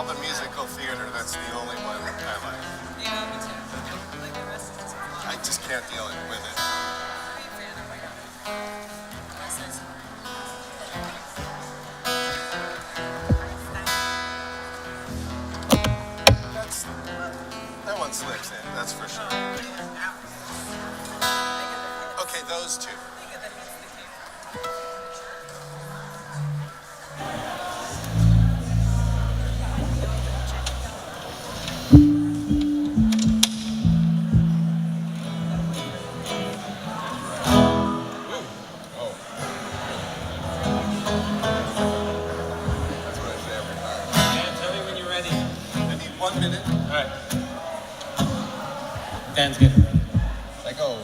all the musical theater, that's the only one I like. Yeah, me too. Like the rest of it's I just can't deal with it. That one slips in, that's for sure. Okay, those two. That's what I say every time. Dan, tell me when you're ready. I need 1 minute. All right. Dan's getting ready. I go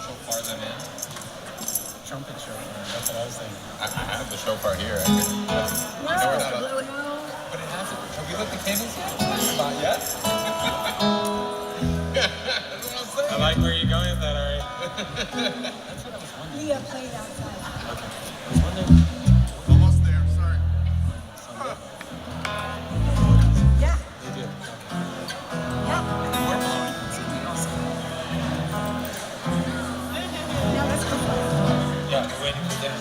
shofar them in. Trumpet show. That's what I was thinking. I have the shofar here. But it hasn't. Have you lit the candles yet? Not yet. That's what I'm saying. I like where you're going with that, Ari. That's what I was wondering. Leah played outside. Okay. I was wondering. Almost there. Sorry. Yeah. You do. Yeah. Yeah, that's cool. Yeah, we're waiting for Dan.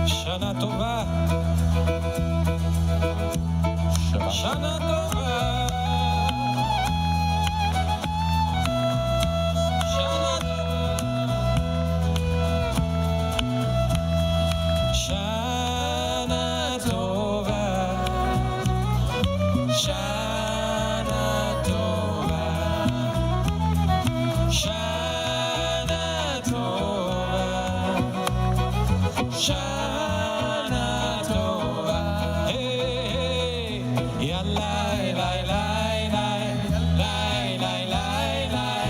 Shana Tova. Shana Tova. Shana Tova. Shana Tova. Shana Tova. Shana Tova. Hey, ya lai lai lai lai lai lai lai lai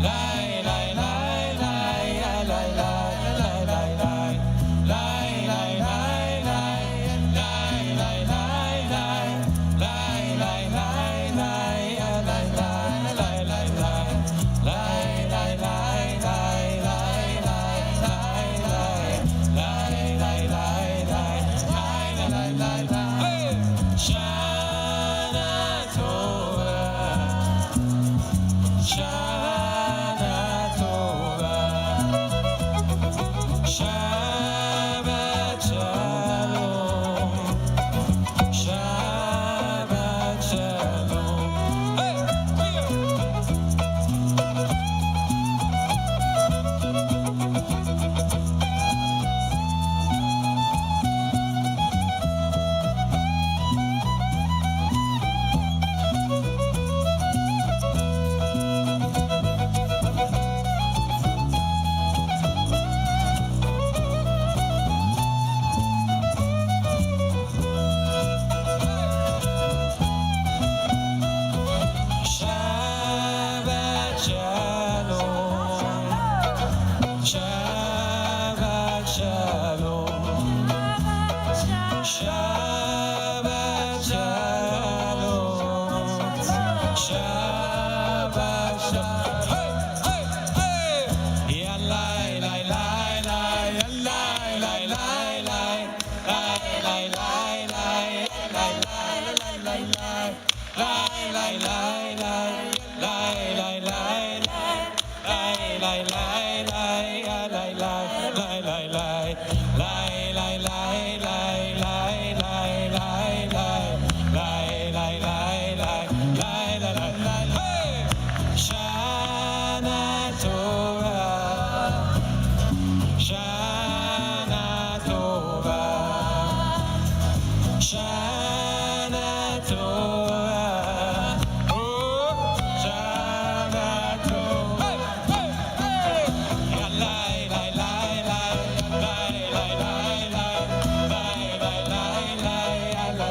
lai lai lai lai ya lai lai lai lai lai lai lai lai lai lai lai lai lai lai lai lai lai ya lai lai lai lai lai lai lai lai lai lai lai lai lai Shana Tova, Shana Tova, Shabbat Shalom, Shabbat Shalom. Hey, Shabbat Shalom, Shabbat Shalom, Shabbat Shalom, Shabbat Shalom. Hey, hey, hey! Ya lai lai lai lai, ya lai lai lai lai, lai lai lai lai, lai lai lai lai lai, lai lai lai lai, lai lai lai lai, lai lai lai lai, ya lai lai lai lai lai, lai lai lai lai, lai lai lai lai, lai lai lai lai, lai lai lai lai. Hey! Shana Tova, Shana Tova, Shana Tova, oh, Shana Tova. Hey, hey, hey! Ya lai lai lai lai, lai lai lai lai, lai lai lai lai, ya lai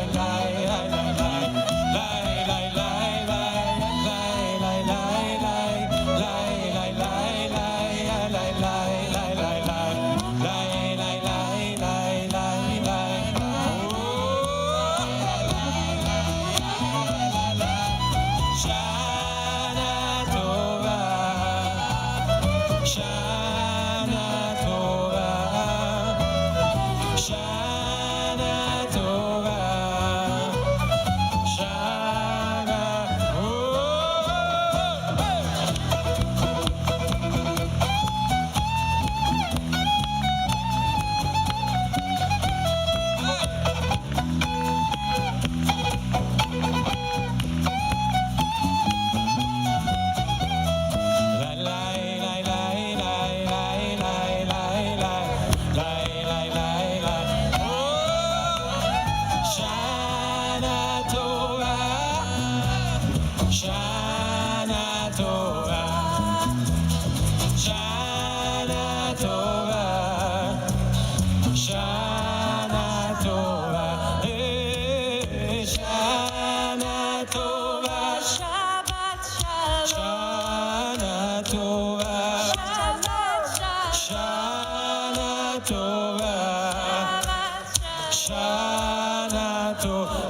Tova.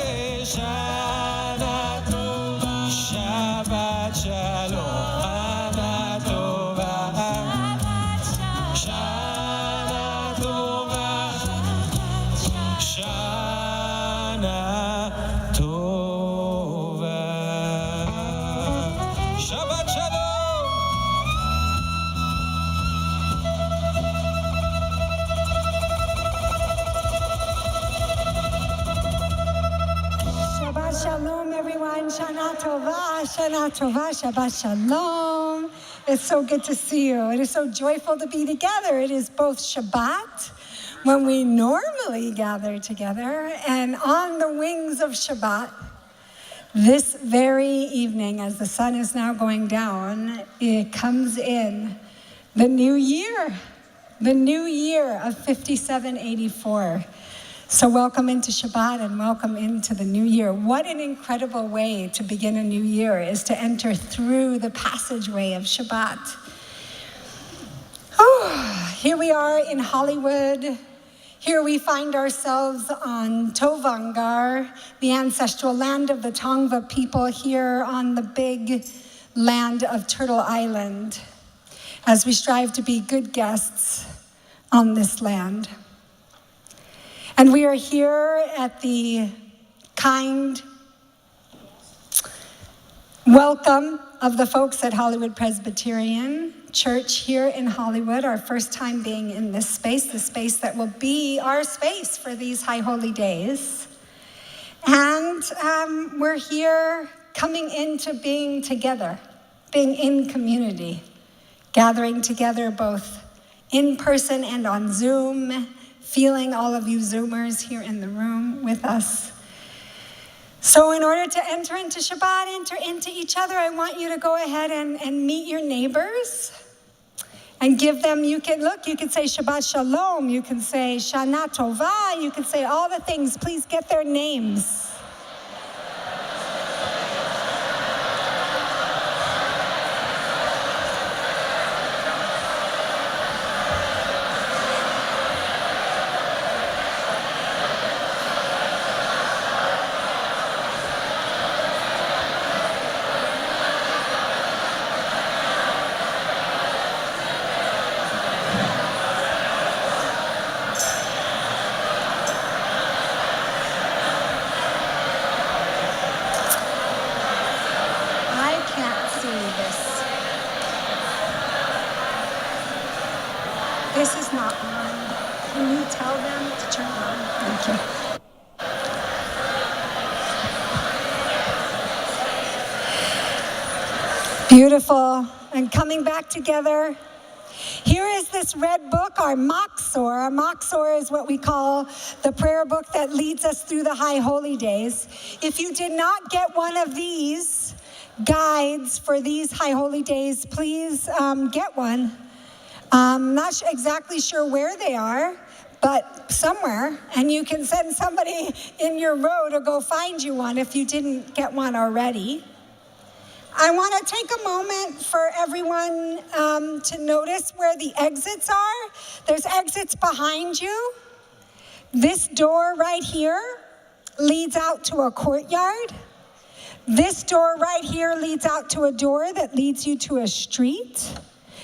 Hey, Shana Tova. Shabbat Shalom. Shana Tova. Shana Tova. Shana Tova. Shabbat Shalom. Shabbat Shalom, everyone. Shana Tova, Shabbat Shalom. It's so good to see you. It is so joyful to be together. It is both Shabbat, when we normally gather together, and on the wings of Shabbat, this very evening, as the sun is now going down, it comes in the new year of 5784. So welcome into Shabbat and welcome into the new year. What an incredible way to begin a new year is to enter through the passageway of Shabbat. Oh, here we are in Hollywood. Here we find ourselves on Tovangar, the ancestral land of the Tongva people, here on the big land of Turtle Island, as we strive to be good guests on this land. And we are here at the kind welcome of the folks at Hollywood Presbyterian Church here in Hollywood, our first time being in this space, the space that will be our space for these high holy days. And we're here coming into being together, being in community, gathering together both in person and on Zoom, feeling all of you Zoomers here in the room with us. So in order to enter into Shabbat, enter into each other, I want you to go ahead and meet your neighbors and give them, you can say Shabbat Shalom, you can say Shana Tova, you can say all the things. Please get their names. This is not on. Can you tell them to turn it on? Thank you. Beautiful. And coming back together. Here is this red book, our Machzor. Our Machzor is what we call the prayer book that leads us through the high holy days. If you did not get one of these guides for these high holy days, please get one. I'm not exactly sure where they are, but somewhere, and you can send somebody in your row to go find you one if you didn't get one already. I want to take a moment for everyone to notice where the exits are. There's exits behind you. This door right here leads out to a courtyard. This door right here leads out to a door that leads you to a street.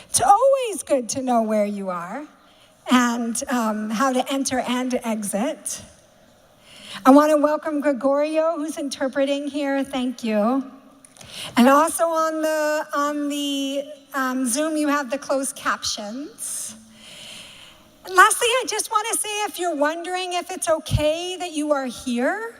It's always good to know where you are and how to enter and exit. I want to welcome Gregorio, who's interpreting here. Thank you. And also on the Zoom, you have the closed captions. And lastly, I just want to say, if you're wondering if it's okay that you are here,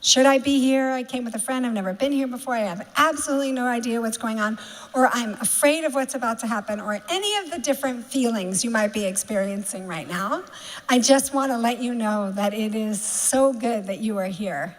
should I be here? I came with a friend. I've never been here before. I have absolutely no idea what's going on, or I'm afraid of what's about to happen, or any of the different feelings you might be experiencing right now. I just want to let you know that it is so good that you are here.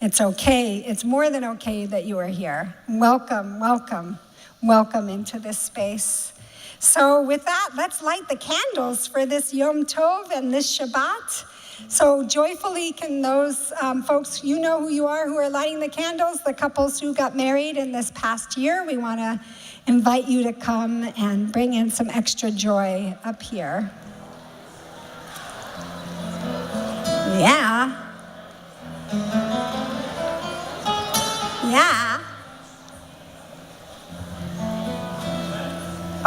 It's okay. It's more than okay that you are here. Welcome, welcome, welcome into this space. So with that, let's light the candles for this Yom Tov and this Shabbat. So joyfully can those folks, you know who you are, who are lighting the candles, the couples who got married in this past year, we want to invite you to come and bring in some extra joy up here. Yeah. Yeah.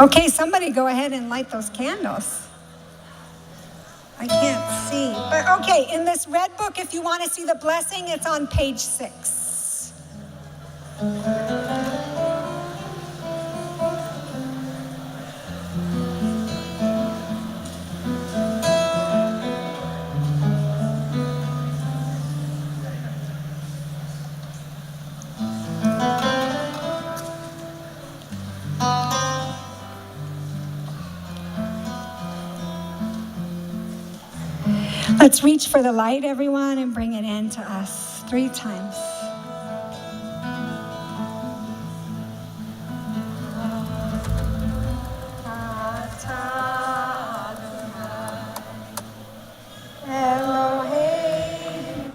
Okay, somebody go ahead and light those candles. I can't see. But okay, in this red book, if you want to see the blessing, it's on page 6. Let's reach for the light, everyone, and bring it in to us 3 times. Elohim.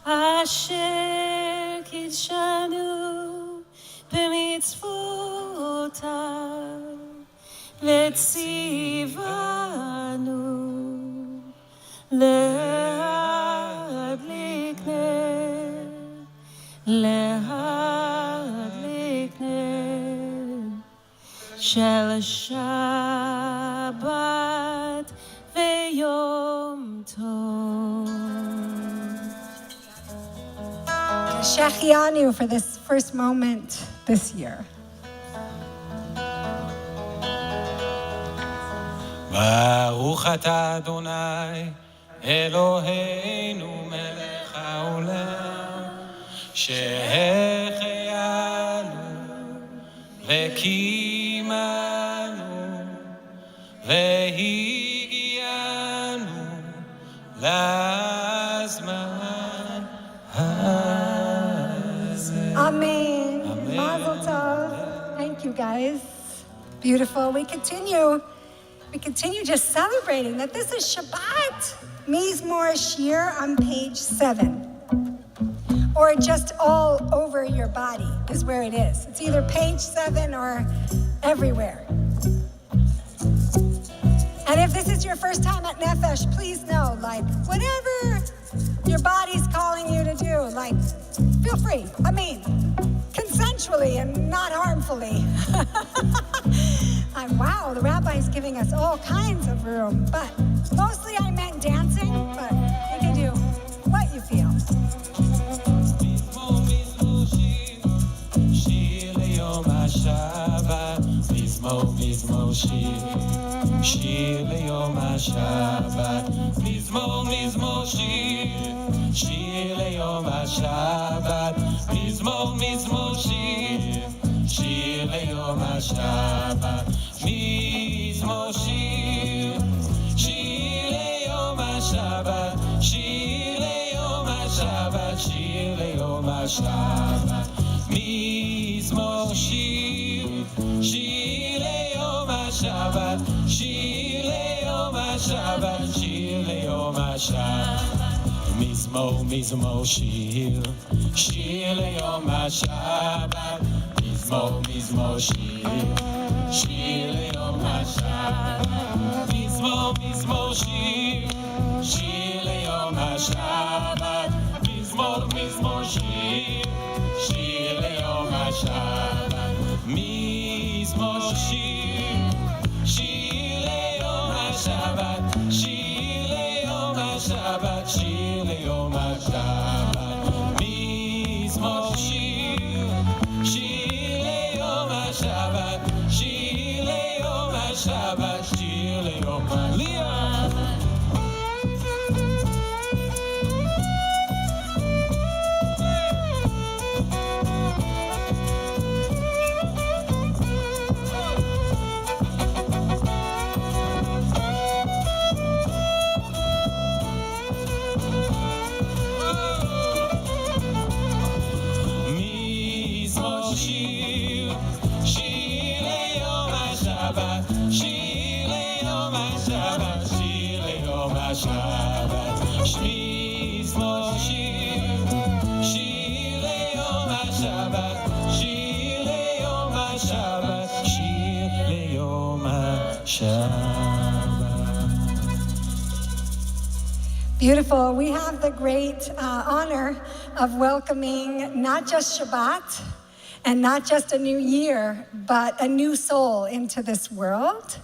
Asher kidshanu b'mitzvotav v'tzivanu להדליק נר של שבת ויום טוב. Shechianu for this first moment this year. ברוך אתה אדוני אלוהינו מלך העולם שהחיינו וקיימנו והגיענו לזמן הזה. Amen. Mazel tov. Thank you, guys. Beautiful. We continue just celebrating that this is Shabbat. Mizmor Shir on page 7. Or just all over your body is where it is. It's either page 7 or everywhere. And if this is your first time at Nefesh, please know, like, whatever your body's calling you to do, like, feel free. I mean, consensually and not harmfully. Wow, the rabbi's giving us all kinds of room, but mostly I meant dancing, but you can do what you feel. שיר ליום השבת, מזמור מזמור שיר, שיר ליום השבת, מזמור מזמור שיר, שיר ליום השבת, מזמור שיר, שיר ליום השבת, שיר ליום השבת, שיר ליום השבת, מזמור שיר, שיר ליום השבת, שיר ליום השבת, שיר ליום השבת, מזמור מזמור שיר, שיר ליום השבת, מזמור מזמור שיר, שיר ליום השבת, מזמור מזמור שיר, שיר ליום השבת, מזמור מזמור שיר, שיר ליום השבת, מזמור שיר, שיר ליום השבת, שיר ליום השבת, שיר ליום השבת, מזמור שיר, שיר ליום השבת, שיר ליום השבת, שיר ליום השבת. Beautiful. We have the great honor of welcoming not just Shabbat and not just a new year, but a new soul into this world.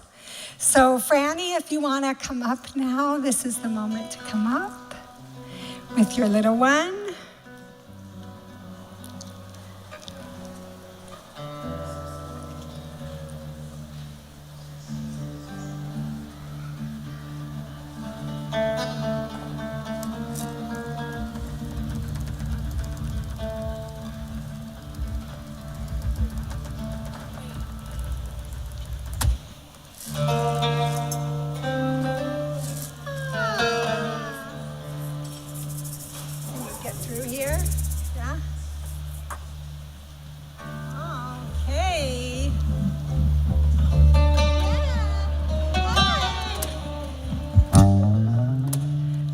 So Franny, if you want to come up now, this is the moment to come up with your little one.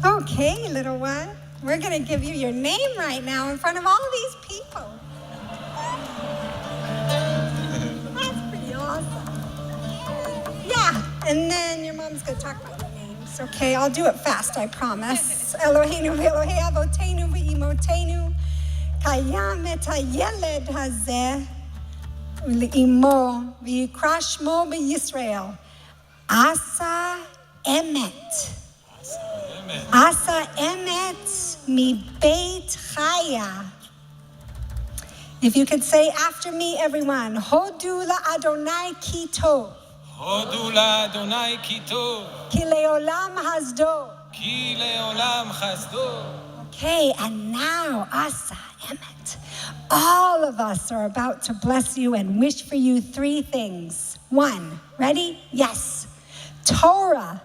Okay, little one. We're going to give you your name right now in front of all these people. That's pretty awesome. Yeah, and then your mom's going to talk about your names. Okay, I'll do it fast, I promise. Eloheinu v'Elohei avotenu v'imotenu kayam et hayeled hazeh u'le'imo v'yikra shmo b'Yisrael Asa Emet. Asa Emet mi Beit Chaya. If you could say after me, everyone, Hodu la Adonai ki tov. Hodu la Adonai ki tov. Ki leolam hasdo. Ki leolam chasdo. Okay, and now Asa Emet. All of us are about to bless you and wish for you 3 things. 1, ready? Yes. Torah,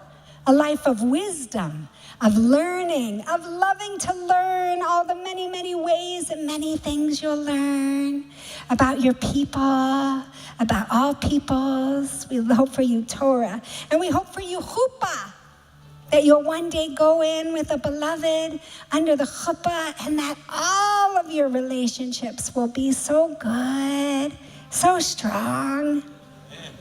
a life of wisdom, of learning, of loving to learn all the many, many ways and many things you'll learn about your people, about all peoples. We hope for you Torah. And we hope for you chuppah, that you'll one day go in with a beloved under the chuppah and that all of your relationships will be so good, so strong.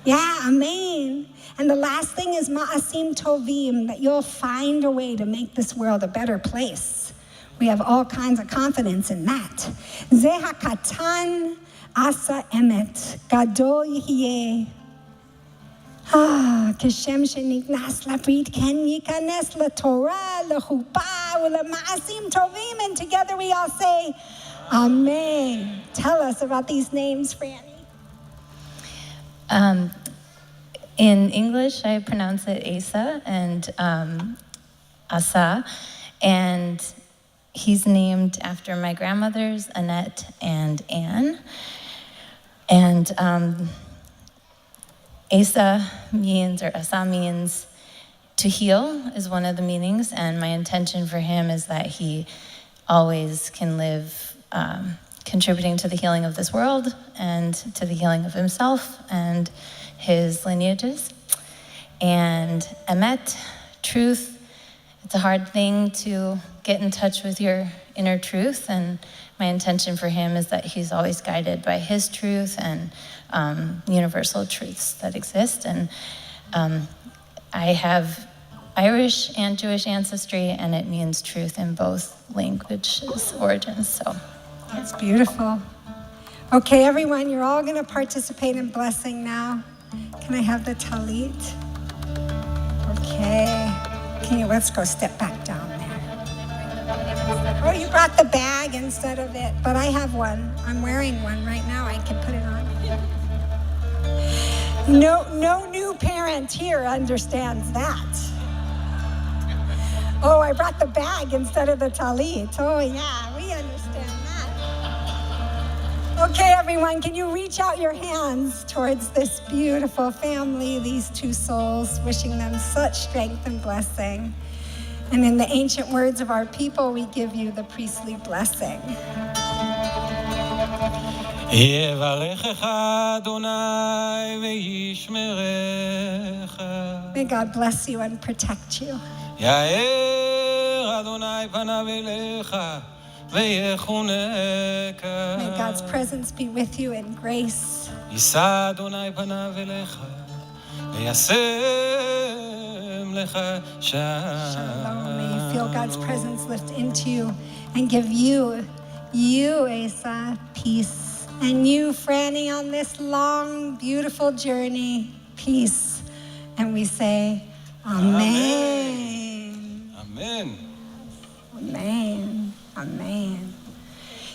Yeah, amen. And the last thing is ma'asim tovim, that you'll find a way to make this world a better place. We have all kinds of confidence in that. Zeh hakatan asa emet, gadol yihyeh. Kishem sheniknas labrit ken yikanes laTorah, lachuppah, u'lema'asim tovim. And together we all say, Amen. Tell us about these names, Franny. In English, I pronounce it Asa and Asa, and he's named after my grandmothers, Annette and Anne. And Asa means to heal is one of the meanings, and my intention for him is that he always can live contributing to the healing of this world and to the healing of himself and his lineages. And Emet, truth, it's a hard thing to get in touch with your inner truth, and my intention for him is that he's always guided by his truth and universal truths that exist. And I have Irish and Jewish ancestry, and it means truth in both languages, origins, so. That's beautiful. Okay, everyone, you're all going to participate in blessing now. Can I have the talit? Okay. Let's go step back down there. Oh, you brought the bag instead of it, but I have one. I'm wearing one right now. I can put it on. No new parent here understands that. Oh, I brought the bag instead of the talit. Oh, yeah, we understand that. Okay, everyone, can you reach out your hands towards this beautiful family, these 2 souls, wishing them such strength and blessing. And in the ancient words of our people, we give you the priestly blessing. May God bless you and protect you. May God's presence be with you in grace. וישם לך Shalom. May you feel God's שלום. presence lift into you and give you, Asa, peace. And you, Franny, on this long, beautiful journey, peace. And we say, Amen. אמן. Amen. Amen.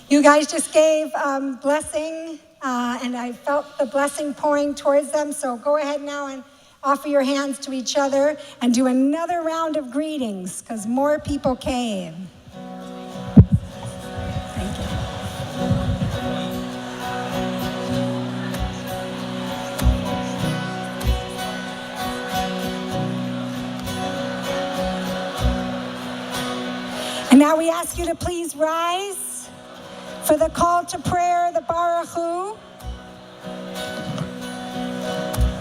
You guys just gave blessing, and I felt the blessing pouring towards them. So go ahead now and offer your hands to each other and do another round of greetings because more people came. Thank you. And now we ask you to please rise for the call to prayer, the Baruch Hu.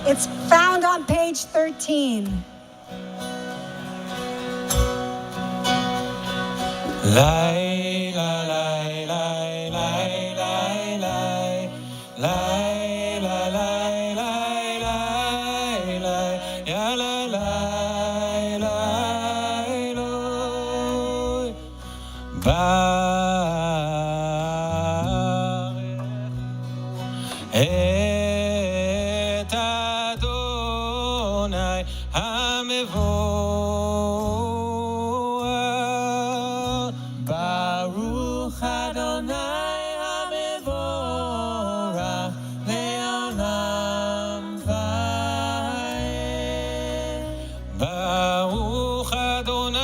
It's found on page 13. לילה, לילה, לילה, לילה, לילה, לילה, לילה, יאללה, לילה, אלוהי. ברך את אדוני המבורך. ברוך אדוני המבורך לעולם ועד. ברוך אדוני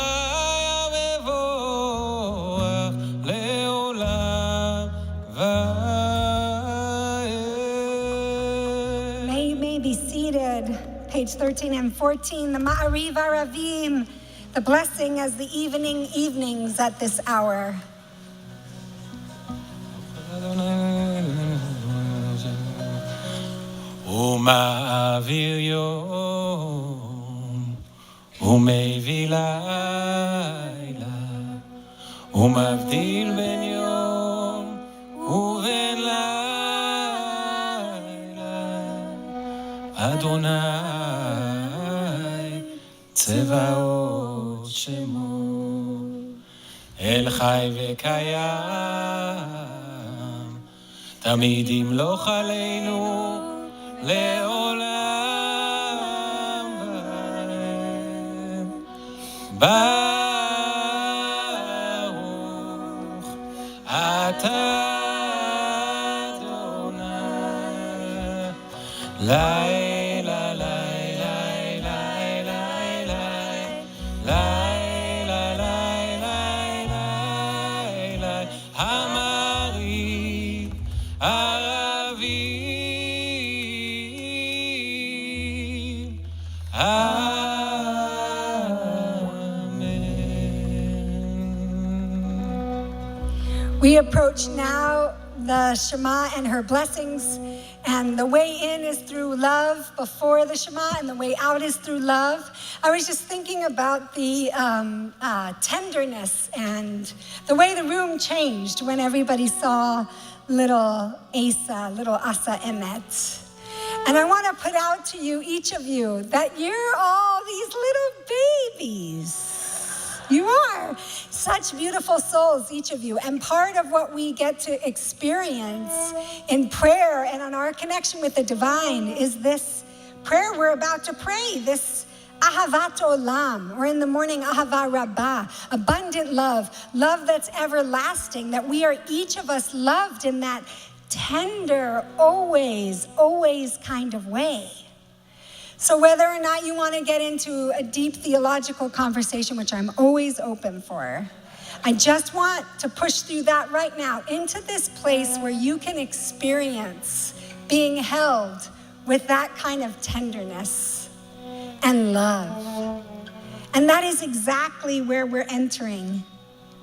המבורך לעולם ועד. You may be seated. Page 13 and 14, the Ma'ariv Aravim, the blessing as the evenings at this hour. ומעביר יום ומביא לילה ומבדיל בין יום ובין לילה. אדוני צבאות שמו, אל חי וקיים, תמיד ימלוך עלינו לעולם ועד. ברוך אתה אדוני, לילה, לילה, לילה, לילה, לילה, לילה, המעריב ערבים. We approach now the Shema and her blessings, and the way in is through love before the Shema, and the way out is through love. I was just thinking about the tenderness and the way the room changed when everybody saw little Asa Emet. And I want to put out to you, each of you, that you're all these little babies. You are such beautiful souls, each of you. And part of what we get to experience in prayer and on our connection with the divine is this prayer we're about to pray, this Ahavat Olam, or in the morning, Ahava Rabbah, abundant love, love that's everlasting, that we are each of us loved in that tender, always kind of way. So whether or not you want to get into a deep theological conversation, which I'm always open for, I just want to push through that right now into this place where you can experience being held with that kind of tenderness and love. And that is exactly where we're entering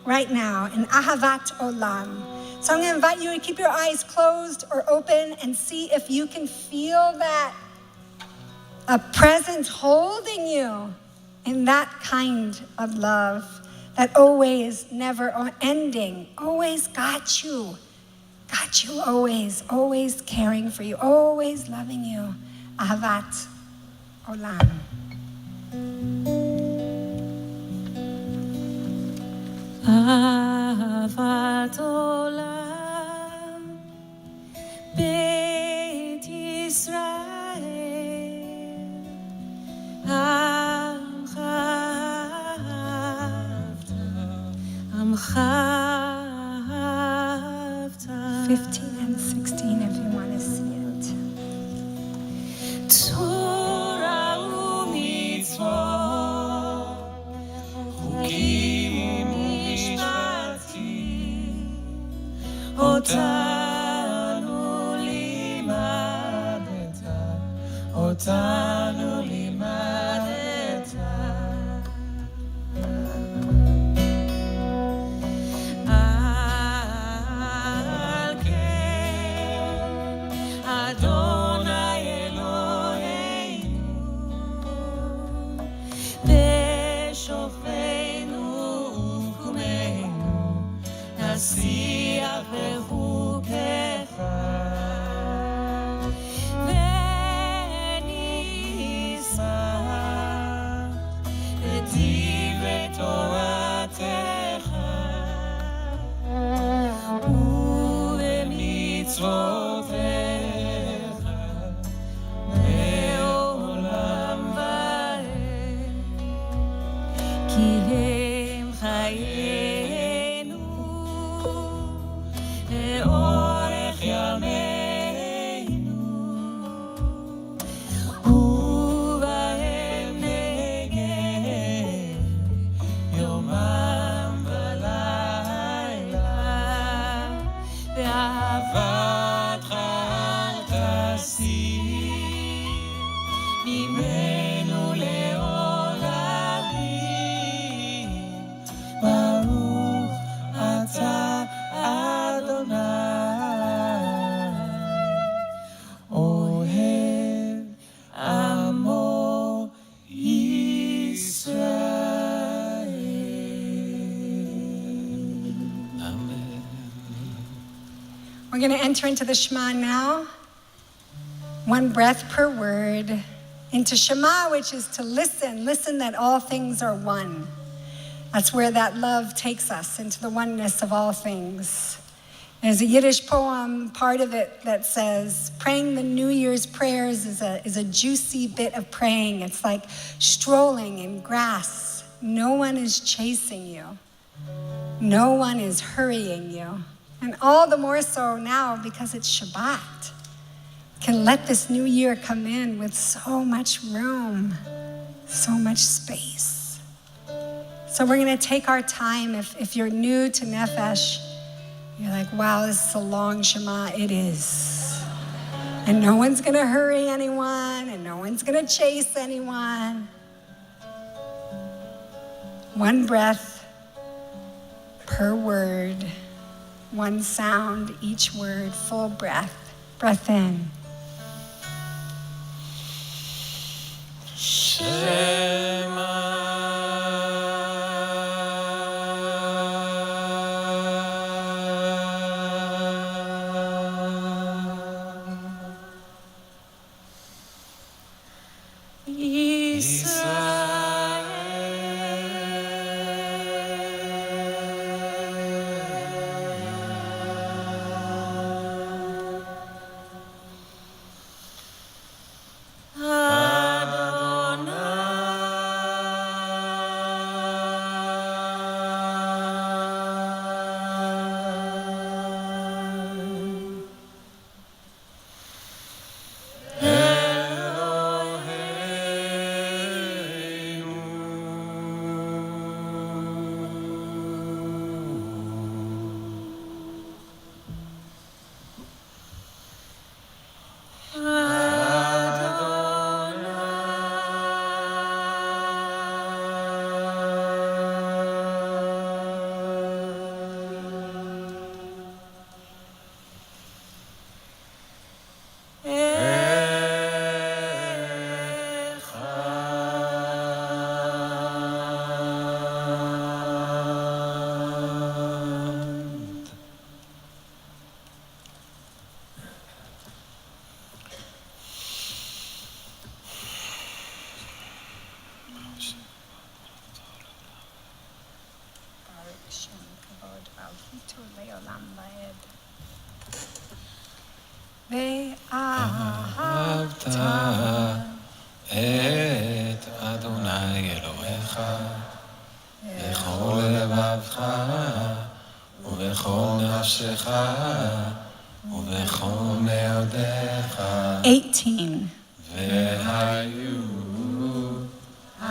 right now in Ahavat Olam. So I'm going to invite you to keep your eyes closed or open and see if you can feel that a presence holding you in that kind of love that always, never ending, always got you always caring for you, always loving you. Ahavat Olam. אהבת עולם, בית ישראל, עמך אהבת, עמך אהבת. 15 and 16 if you want to see it. תורה ומצוות, חוקים ומשפטים, אותנו לימדת, אותנו לימדת. על כן, אדוני אלוהינו, בשוכבנו ובקומנו, נשיח בחוקיך, ונשמח בדברי תורתך ובמצוותיך לעולם ועד, כי הם חיינו לאורך ימינו, ובהם נגן יומם ולילה, ואהבתך אל תסיר ממנו לעולמים. ברוך אתה אדוני, אוהב עמו ישראל. אמן. We're going to enter into the Shema now. One breath per word. Into Shema, which is to listen. Listen that all things are one. That's where that love takes us, into the oneness of all things. There's a Yiddish poem, part of it, that says, praying the New Year's prayers is a juicy bit of praying. It's like strolling in grass. No one is chasing you. No one is hurrying you. And all the more so now because it's Shabbat. Can let this new year come in with so much room, so much space. So we're going to take our time. If you're new to Nefesh, you're like, wow, this is a long Shema. It is. And no one's going to hurry anyone, and no one's going to chase anyone. One breath per word, one sound, each word, full breath. Breath in.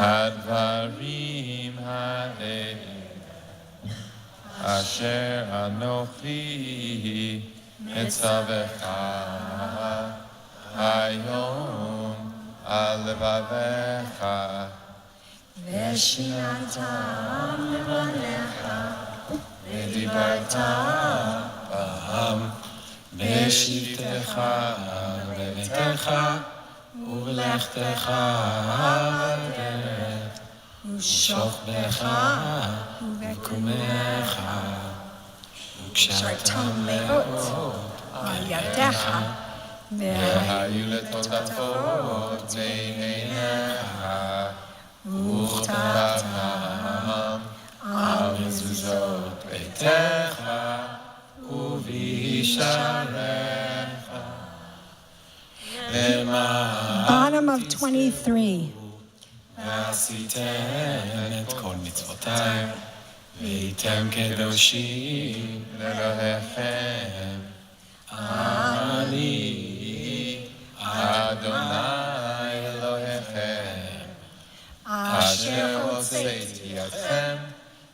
הדברים האלה אשר אנוכי מצווך היום על לבביך ושיננת לבניך ודיברת בהם בשבתך ובביתך ובלכתך בדרך ושוכבך ובקומך וקשרתם מאות על ידיך והיו לטוטפות בעיניך וכתבתם על מזוזות ביתך ובישעריך Bottom of 23. ועשיתם את כל מצוותיי והייתם קדושים לאלוהיכם אני אדוני אלוהיכם אשר הוצאתי אתכם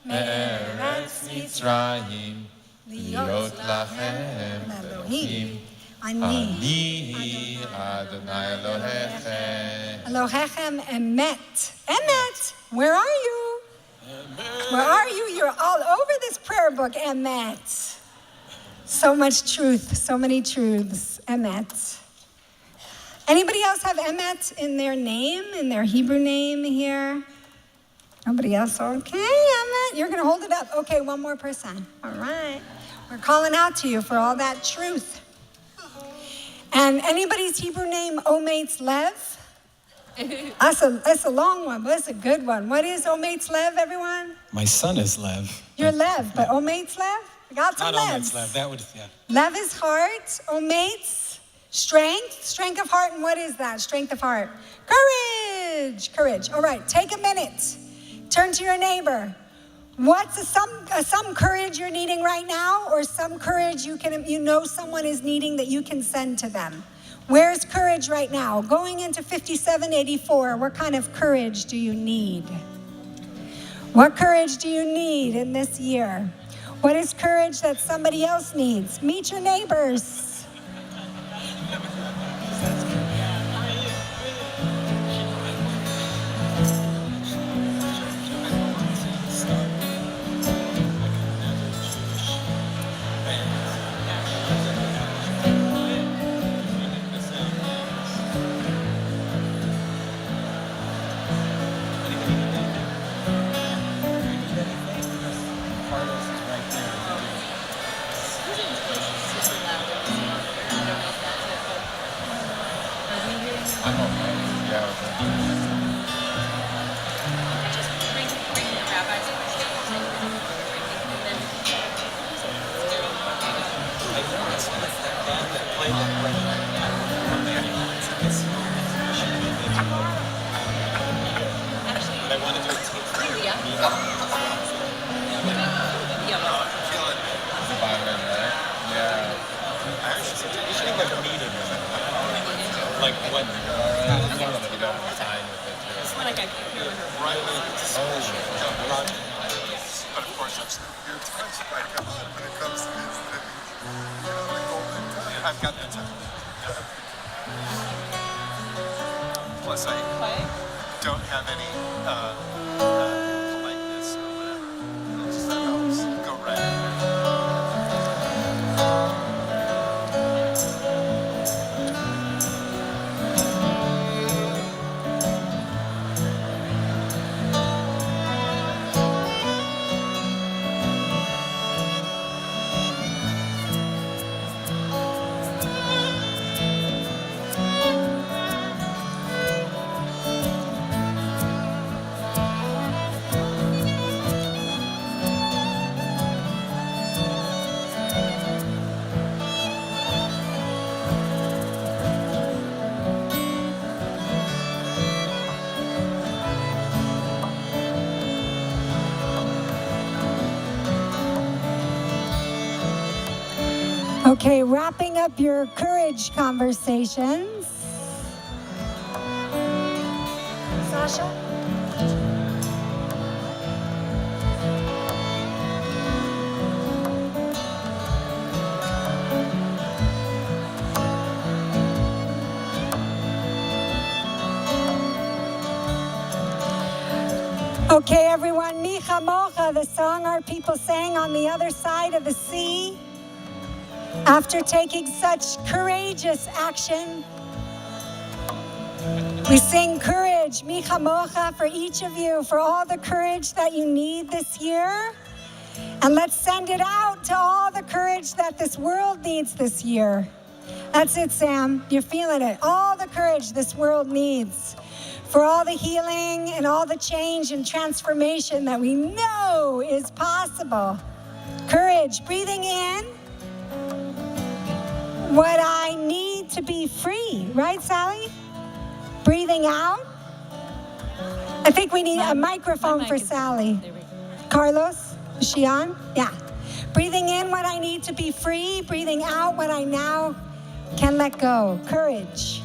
מארץ מצרים להיות לכם אלוהים אני אדוני אלוהיכם. Elohechem emet. Emet, where are you? Where are you? You're all over this prayer book, emet. So much truth, so many truths, emet. Anybody else have emet in their name, in their Hebrew name here? Nobody else? Okay, emet. You're going to hold it up. Okay, one more person. All right. We're calling out to you for all that truth. And anybody's Hebrew name, Omeitz Lev? That's a long one, but that's a good one. What is Omeitz Lev, everyone? My son is Lev. You're Lev, but Omeitz Lev? I got some Not Levs. Omeitz Lev. That would, yeah. Lev is heart, Omeitz, strength of heart, and what is that? Strength of heart. Courage. All right, take a minute. Turn to your neighbor. What's some courage you're needing right now, or some courage you know someone is needing that you can send to them? Where's courage right now? Going into 5784, what kind of courage do you need? What courage do you need in this year? What is courage that somebody else needs? Meet your neighbors. Plus, I don't have any politeness or whatever. Just that helps. Go right in Okay, wrapping up your courage conversations. Sasha? Okay, everyone, Mi Chamocha, the song our people sang on the other side of the sea. After taking such courageous action, we sing courage, Mi Chamocha, for each of you, for all the courage that you need this year. And let's send it out to all the courage that this world needs this year. That's it, Sam. You're feeling it. All the courage this world needs for all the healing and all the change and transformation that we know is possible. Courage, breathing in what I need to be free. Right, Sally? Breathing out. I think we need a microphone for Sally. Carlos, is she on? Yeah. Breathing in what I need to be free. Breathing out what I now can let go. Courage.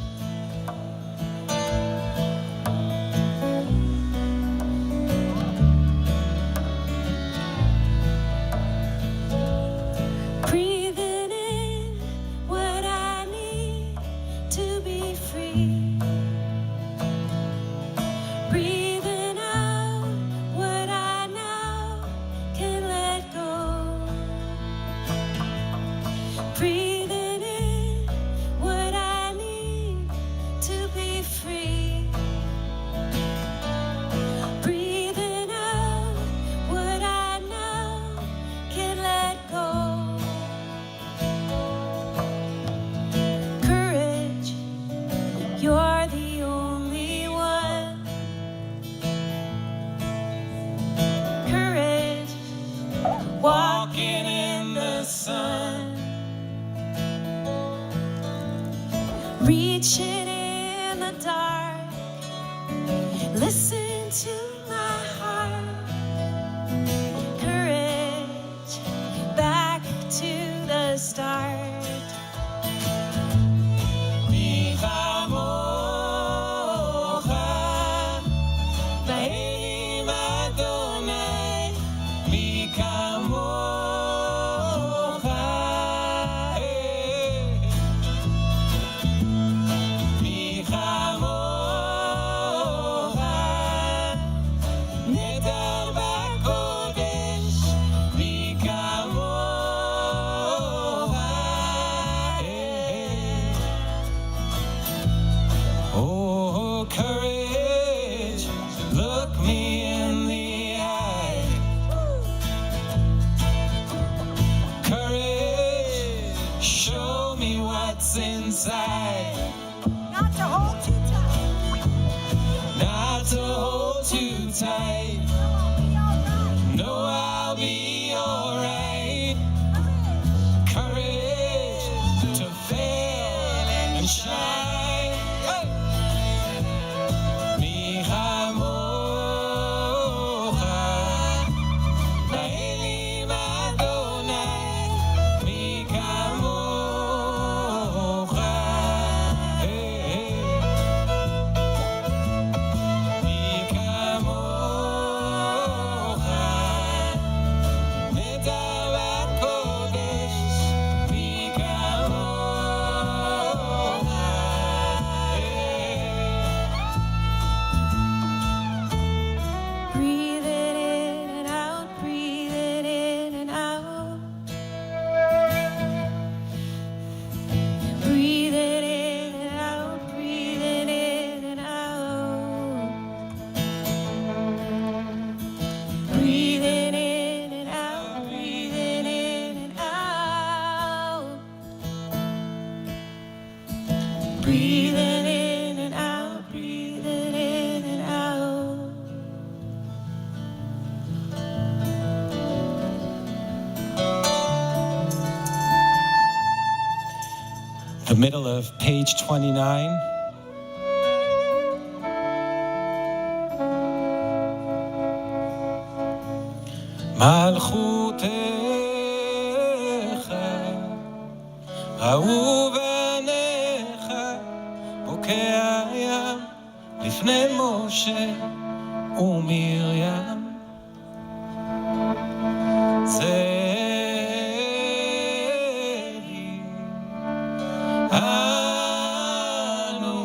Breathing in what I need to be free. Breathing out what I now can let go. Breathing in what I need to be free. Breathing out what I now can let go. Courage, you're the only one. Courage, walking in the sun. Reaching in the dark, listen to my heart. Courage, back to the start. Mi chamocha, Ba'elim Adonai, mi kamocha, mi chamocha, nedar b'kodesh, mi kamocha. Oh, courage, look me in the eye. Courage, show me what's inside. Not to hold too tight. Not to hold too tight. No, I'll be alright. Courage to fail and shine. Hey! Mi chamocha, Ba'elim Adonai, mi kamocha. Mi kamocha, nedar b'kodesh, mi kamocha. Breathe it in and out, breathe it in and out. Breathe it in and out, breathe it in and out. Breathe it in and out, breathe it in and out. Breathe it in and out, breathe it in and out. The middle of page 29. Malchutecha, ראו בניך, בוקע הים, לפני משה ומרים. זה לי אנו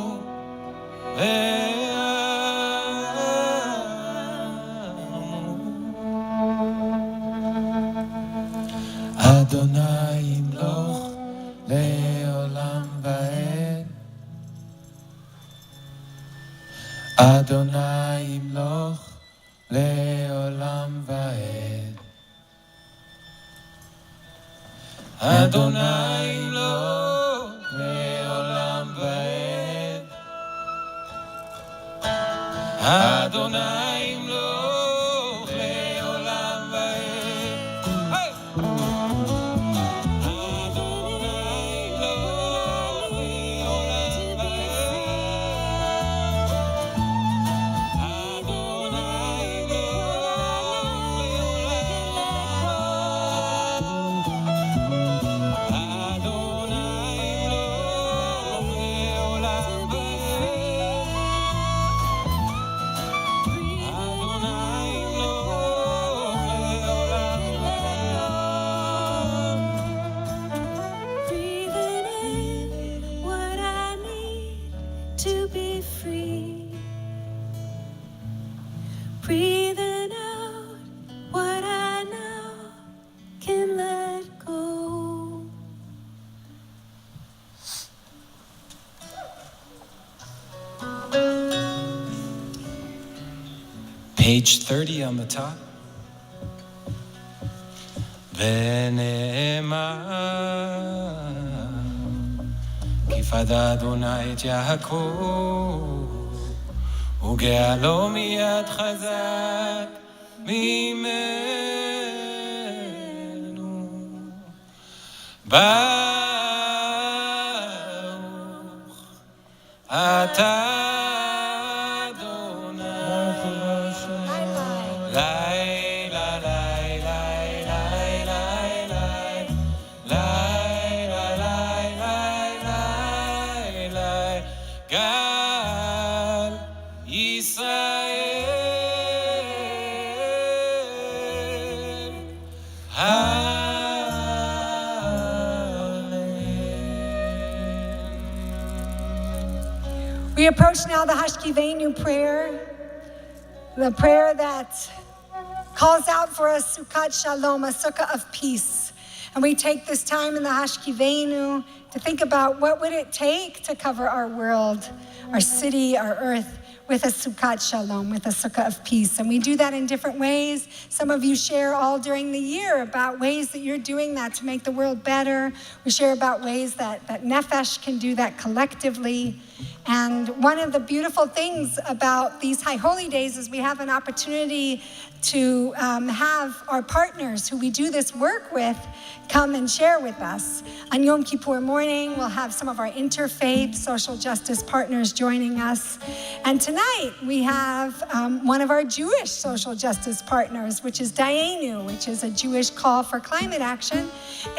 ואנו Adonai yimloch le'olam va'ed. Adonai yimloch le'olam va'ed. Adonai yimloch le'olam va'ed. Adonai yimloch le'olam va'ed. Hey! Breathing in what I need to be free. Breathing out what I now can let go. Page 30 on the top. ונאמר כי פדה אדוני את יעקב וגאלו מיד חזק ממנו ברוך אתה גל ישראל We approach now the Hashkivenu prayer, the prayer that calls out for us Sukkot Shalom, a sukkah of peace. And we take this time in the Hashkivenu to think about what would it take to cover our world, our city, our earth, with a Sukkot Shalom, with a sukkah of peace. And we do that in different ways. Some of you share all during the year about ways that you're doing that to make the world better. We share about ways that Nefesh can do that collectively. And one of the beautiful things about these High Holy Days is we have an opportunity to have our partners who we do this work with come and share with us. On Yom Kippur morning, we'll have some of our interfaith social justice partners joining us. And tonight, we have one of our Jewish social justice partners, which is Dayenu, which is a Jewish call for climate action.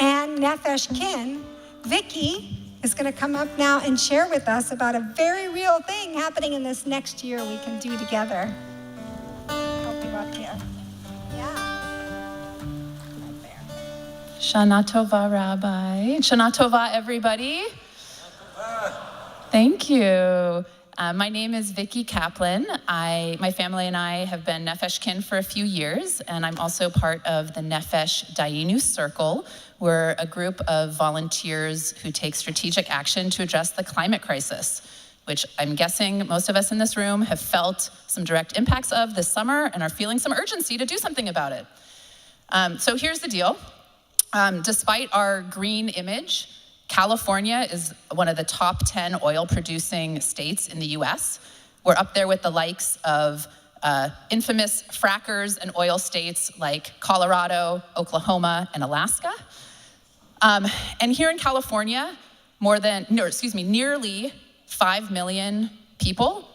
And Nefesh Kin, Vicky, is going to come up now and share with us about a very real thing happening in this next year we can do together. Help you up here. Yeah. Right there. Shana Tova, Rabbi. Shana Tova, everybody. Thank you. My name is Vicky Kaplan. My family and I have been Nefesh Kin for a few years, and I'm also part of the Nefesh Dayenu Circle. We're a group of volunteers who take strategic action to address the climate crisis, which I'm guessing most of us in this room have felt some direct impacts of this summer and are feeling some urgency to do something about it. So here's the deal. Despite our green image, California is one of the top 10 oil-producing states in the US. We're up there with the likes of infamous frackers and oil states like Colorado, Oklahoma, and Alaska. And here in California, nearly 5 million people,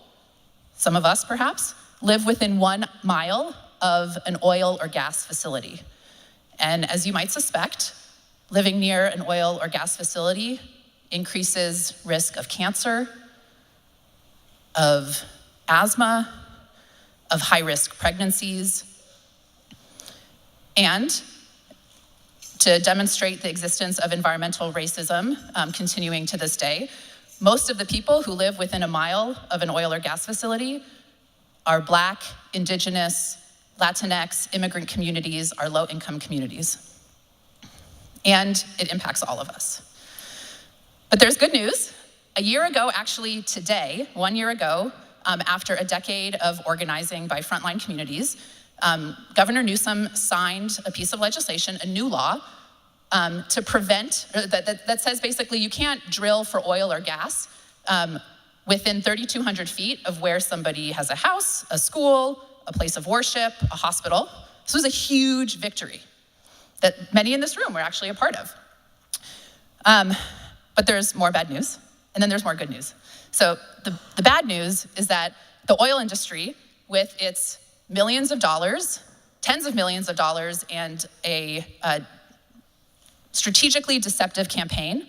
some of us perhaps, live within 1 mile of an oil or gas facility. And as you might suspect, living near an oil or gas facility increases risk of cancer, of asthma, of high-risk pregnancies. And to demonstrate the existence of environmental racism continuing to this day, most of the people who live within a mile of an oil or gas facility are Black, Indigenous, Latinx, immigrant communities, are low-income communities. and it impacts all of us. But there's good news. A year ago, actually today, 1 year ago, after a decade of organizing by frontline communities, Governor Newsom signed a piece of legislation, a new law, to prevent, that says basically you can't drill for oil or gas within 3,200 feet of where somebody has a house, a school, a place of worship, a hospital. This was a huge victory that many in this room were actually a part of. But there's more bad news, and then there's more good news. So the bad news is that the oil industry, with its millions of dollars, tens of millions of dollars, and a strategically deceptive campaign,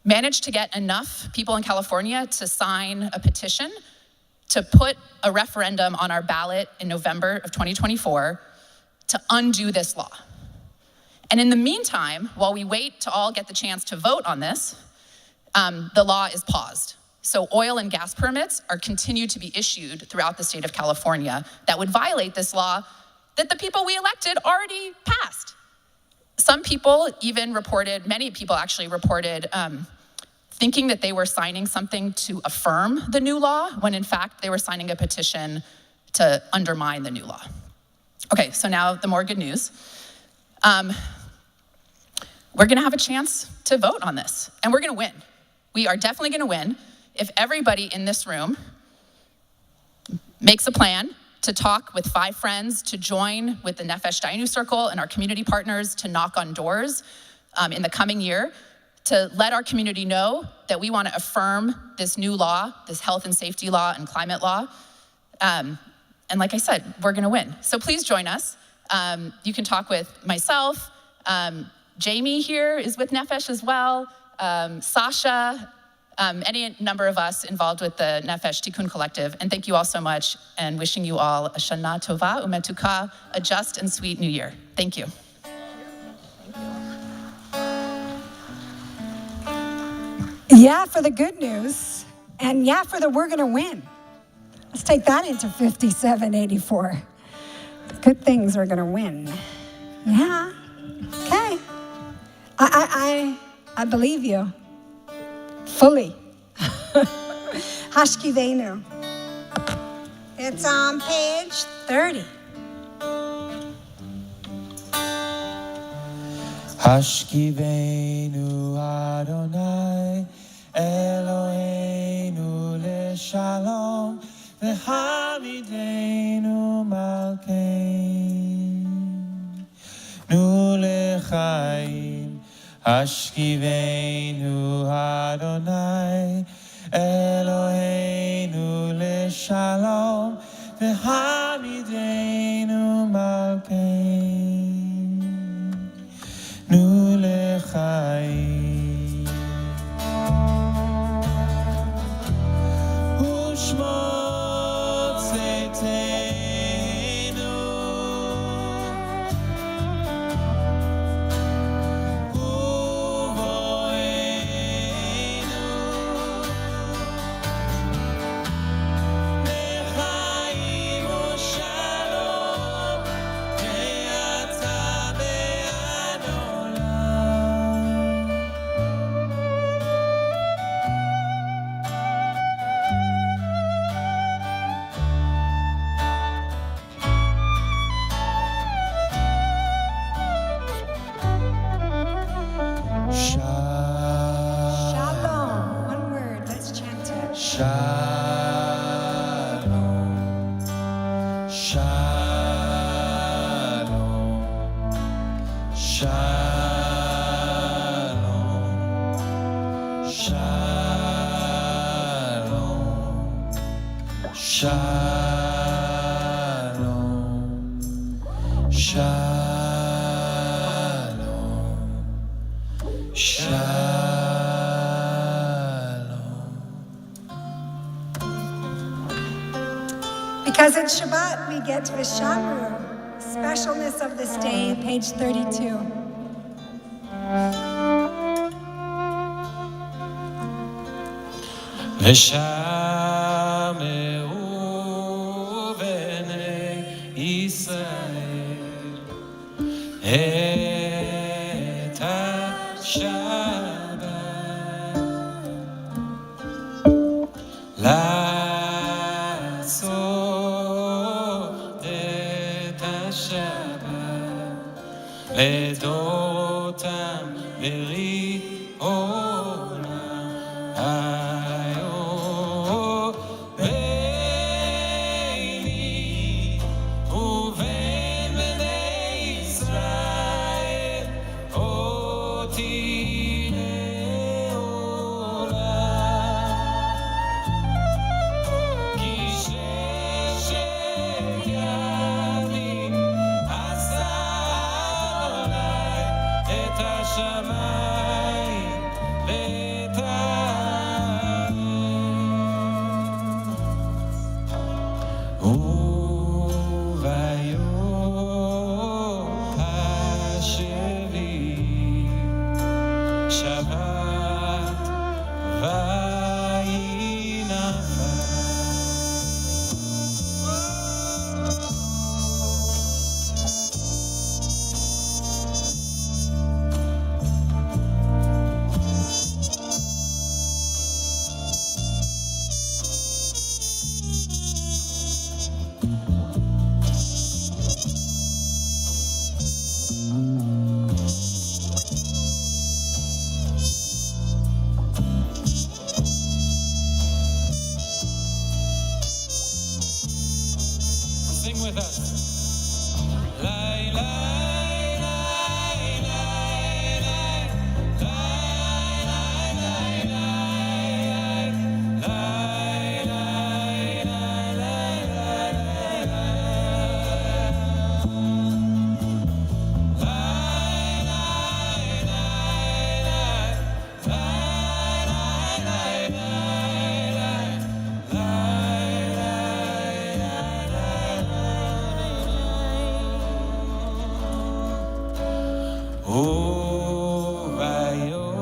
managed to get enough people in California to sign a petition to put a referendum on our ballot in November of 2024 to undo this law. And in the meantime, while we wait to all get the chance to vote on this, the law is paused. So oil and gas permits are continued to be issued throughout the state of California that would violate this law that the people we elected already passed. Some people even reported, many people actually reported, thinking that they were signing something to affirm the new law, when in fact they were signing a petition to undermine the new law. Okay, so now the more good news. We're gonna have a chance to vote on this, and we're gonna win. We are definitely gonna win if everybody in this room makes a plan to talk with 5 friends, to join with the Nefesh Dayenu Circle and our community partners to knock on doors in the coming year, to let our community know that we want to affirm this new law, this health and safety law and climate law. And like I said, we're gonna win. So please join us. You can talk with myself. Jamie here is with Nefesh as well. Sasha, any number of us involved with the Nefesh Tikkun Collective. And thank you all so much, and wishing you all a Shana Tova Umetuka, a just and sweet new year. Thank you. Yeah, for the good news, and yeah, for the we're gonna win. Let's take that into 5784. The good things are gonna win. Yeah, okay. I believe you, fully. Hashkivenu. It's on page 30. Hashkivenu Adonai Eloheinu leshalom v'hamidenu malkeinu lechaim. Hashkivenu Adonai Eloheinu leshalom v'hamidenu malkeinu lechaim. Ushmot zetenu uvoenu nechaim ushalom ve'ata be'ad olam. Shalom. One word. Let's chant it. Shalom, shalom, shalom, shalom, shalom, shalom, shalom. Because it's Shabbat, we get to Vishamru, specialness of this day, page 32. ושמעו בני ישראל את לדורותם בריאונה היו ביני ובין בני ישראל אותי לעולם כי ששת ימים עשה עלי את השמיים ואת הארץ וביום השביעי שבת ויהי נפש Sing with us. Lai, lai, lai, lai, lai, lai, lai, lai, lai, lai, lai,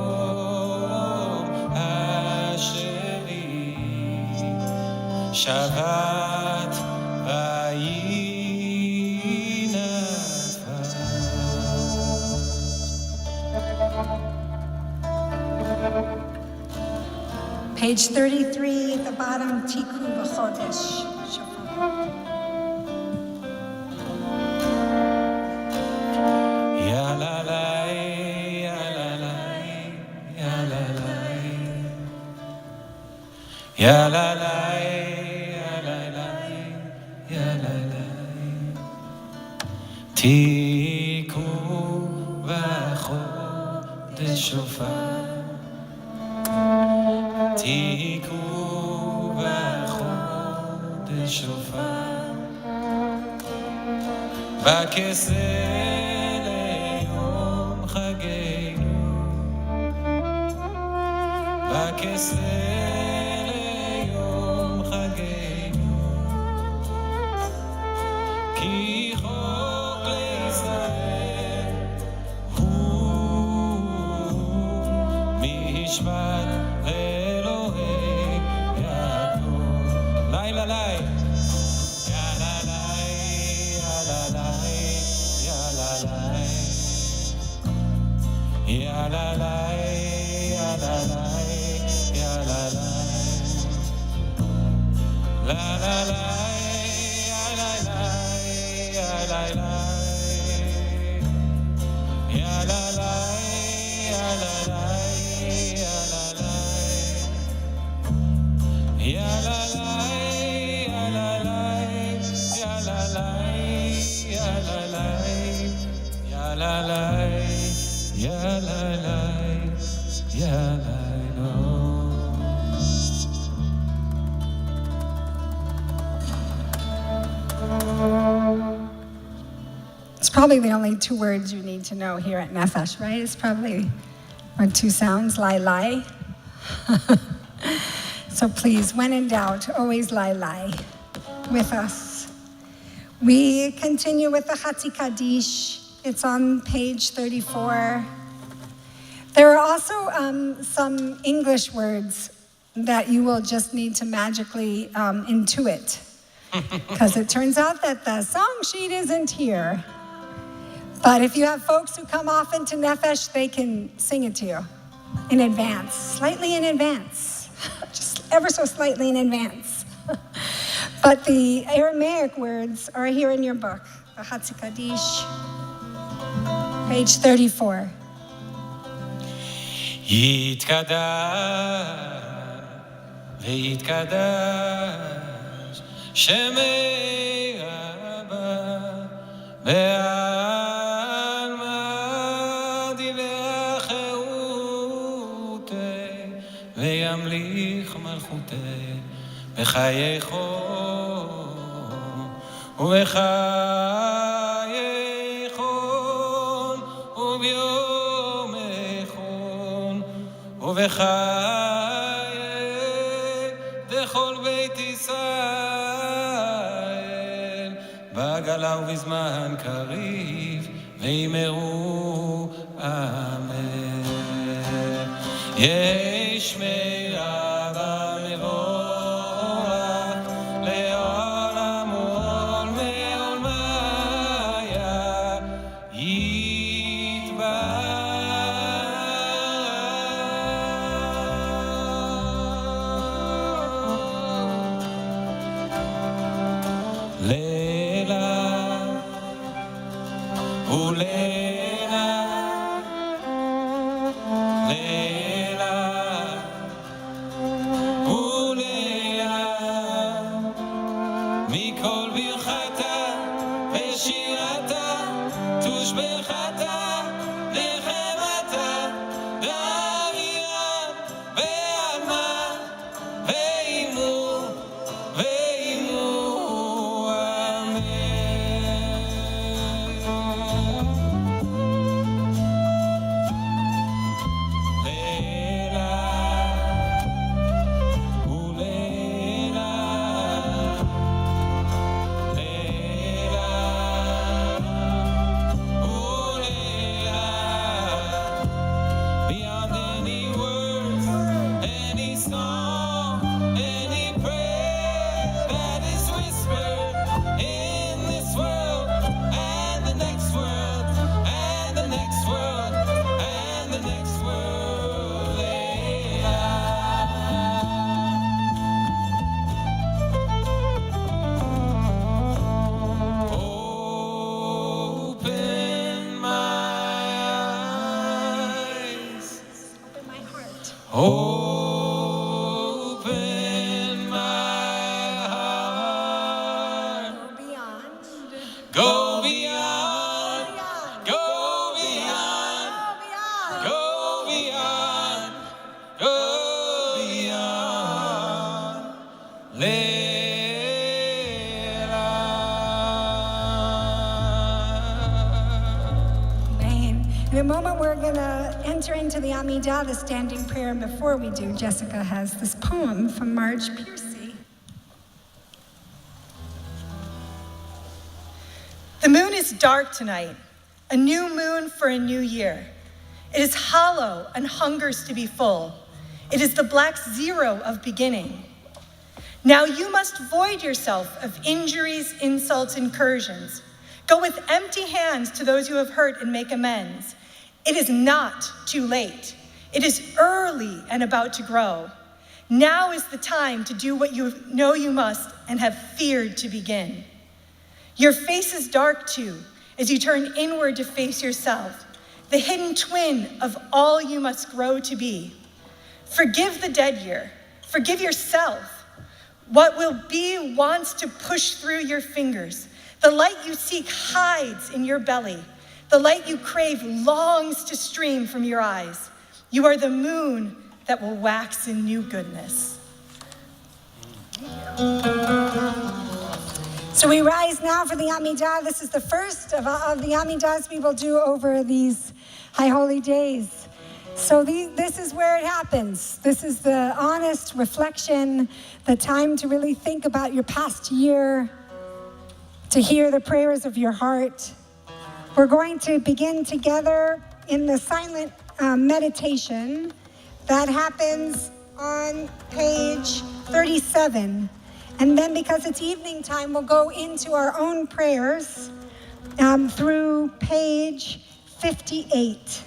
וביום השביעי שבת ויהי נפש Page 33 at the bottom, Tiku B'chodesh. Shofar. Ya la la, ya la la, ya la la, ya la la, ya la la, ya la la. Tiku v'chodesh shofar. Tiku v'chodesh shofar. V'keseh leyom chagenu. V'keseh leyom chagenu. Ki chok leIsrael hu mishpat Elohei Yaakov. Lai la lai. Ya la lai, ya la lai, ya la lai. Ya la lai, ya la lai, ya la lai. La la lai, ya la lai, ya la lai. Ya la lai, ya la lai, ya la lai. Ya la lai, ya la lai, ya la lai, ya la lai, ya la lai, ya la lai, ya la no. It's probably the only two words you need to know here at Nefesh, right? It's probably our two sounds, lai lai. So please, when in doubt, always lai lai with us. We continue with the Chatzi Kaddish. It's on page 34. There are also some English words that you will just need to magically intuit, because it turns out that the song sheet isn't here. But if you have folks who come often to Nefesh, they can sing it to you in advance, slightly in advance, just ever so slightly in advance. But the Aramaic words are here in your book, the Chatzi Kaddish. Page 34. יתקדש ויתקדש שמי אבא בעלמא דיבר חירותי וימליך מלכותי בחייכו ובחייכון וביומכון ובחיי דכל בית ישראל בגלה ובזמן קריב ויאמרו אמן. יש מירה במבורך לעולם ולמיה לילה ולילה לילה ולילה מכל ברכתה ושירתה תושבחתה נחמתה דמיין ועלמה ואימו Open my heart. Go beyond. Go beyond. Go beyond. Go beyond. Amen. In a moment, we're going to enter into the Amidah, the standing prayer. And before we do, Jessica has this poem from Marge Piercy. The moon is dark tonight, a new moon for a new year. It is hollow and hungers to be full. It is the black zero of beginning. Now you must void yourself of injuries, insults, incursions. Go with empty hands to those you have hurt and make amends. It is not too late. It is early and about to grow. Now is the time to do what you know you must and have feared to begin. Your face is dark too, as you turn inward to face yourself, the hidden twin of all you must grow to be. Forgive the dead year. Forgive yourself. What will be wants to push through your fingers. The light you seek hides in your belly. The light you crave longs to stream from your eyes. You are the moon that will wax in new goodness. So we rise now for the Amidah. This is the first of the Amidahs we will do over these high holy days. So this is where it happens. This is the honest reflection, the time to really think about your past year, to hear the prayers of your heart. We're going to begin together in the silent meditation that happens on page 37. And then because it's evening time, we'll go into our own prayers through page 58.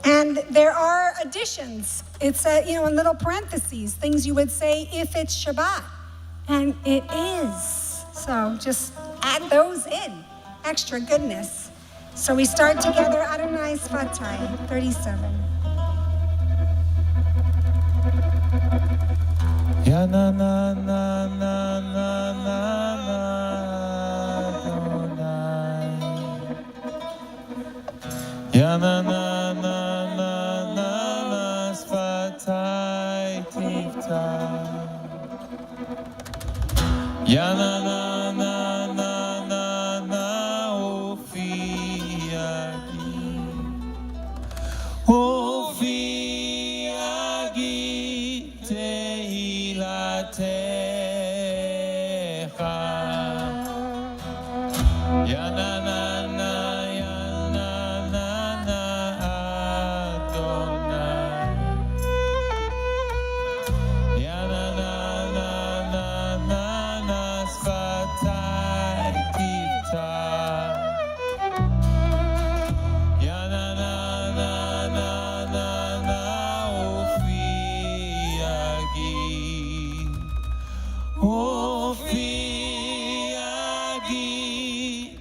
And there are additions. It's in little parentheses, things you would say if it's Shabbat. And it is. So just add those in. Extra goodness. So we start together, Adonai Sfatai, 37. Ya na na na na na na na Adonai. Ya na na na na na na Sfatai Tifta. Ya na na na na na na Ofiagi. Ofiagi Tehilatecha. Ya na na na ya na na na Adonai. Ya na na na na na na Sfatai Tifta. Ya na na na na na na Ofiagi. Ofiagi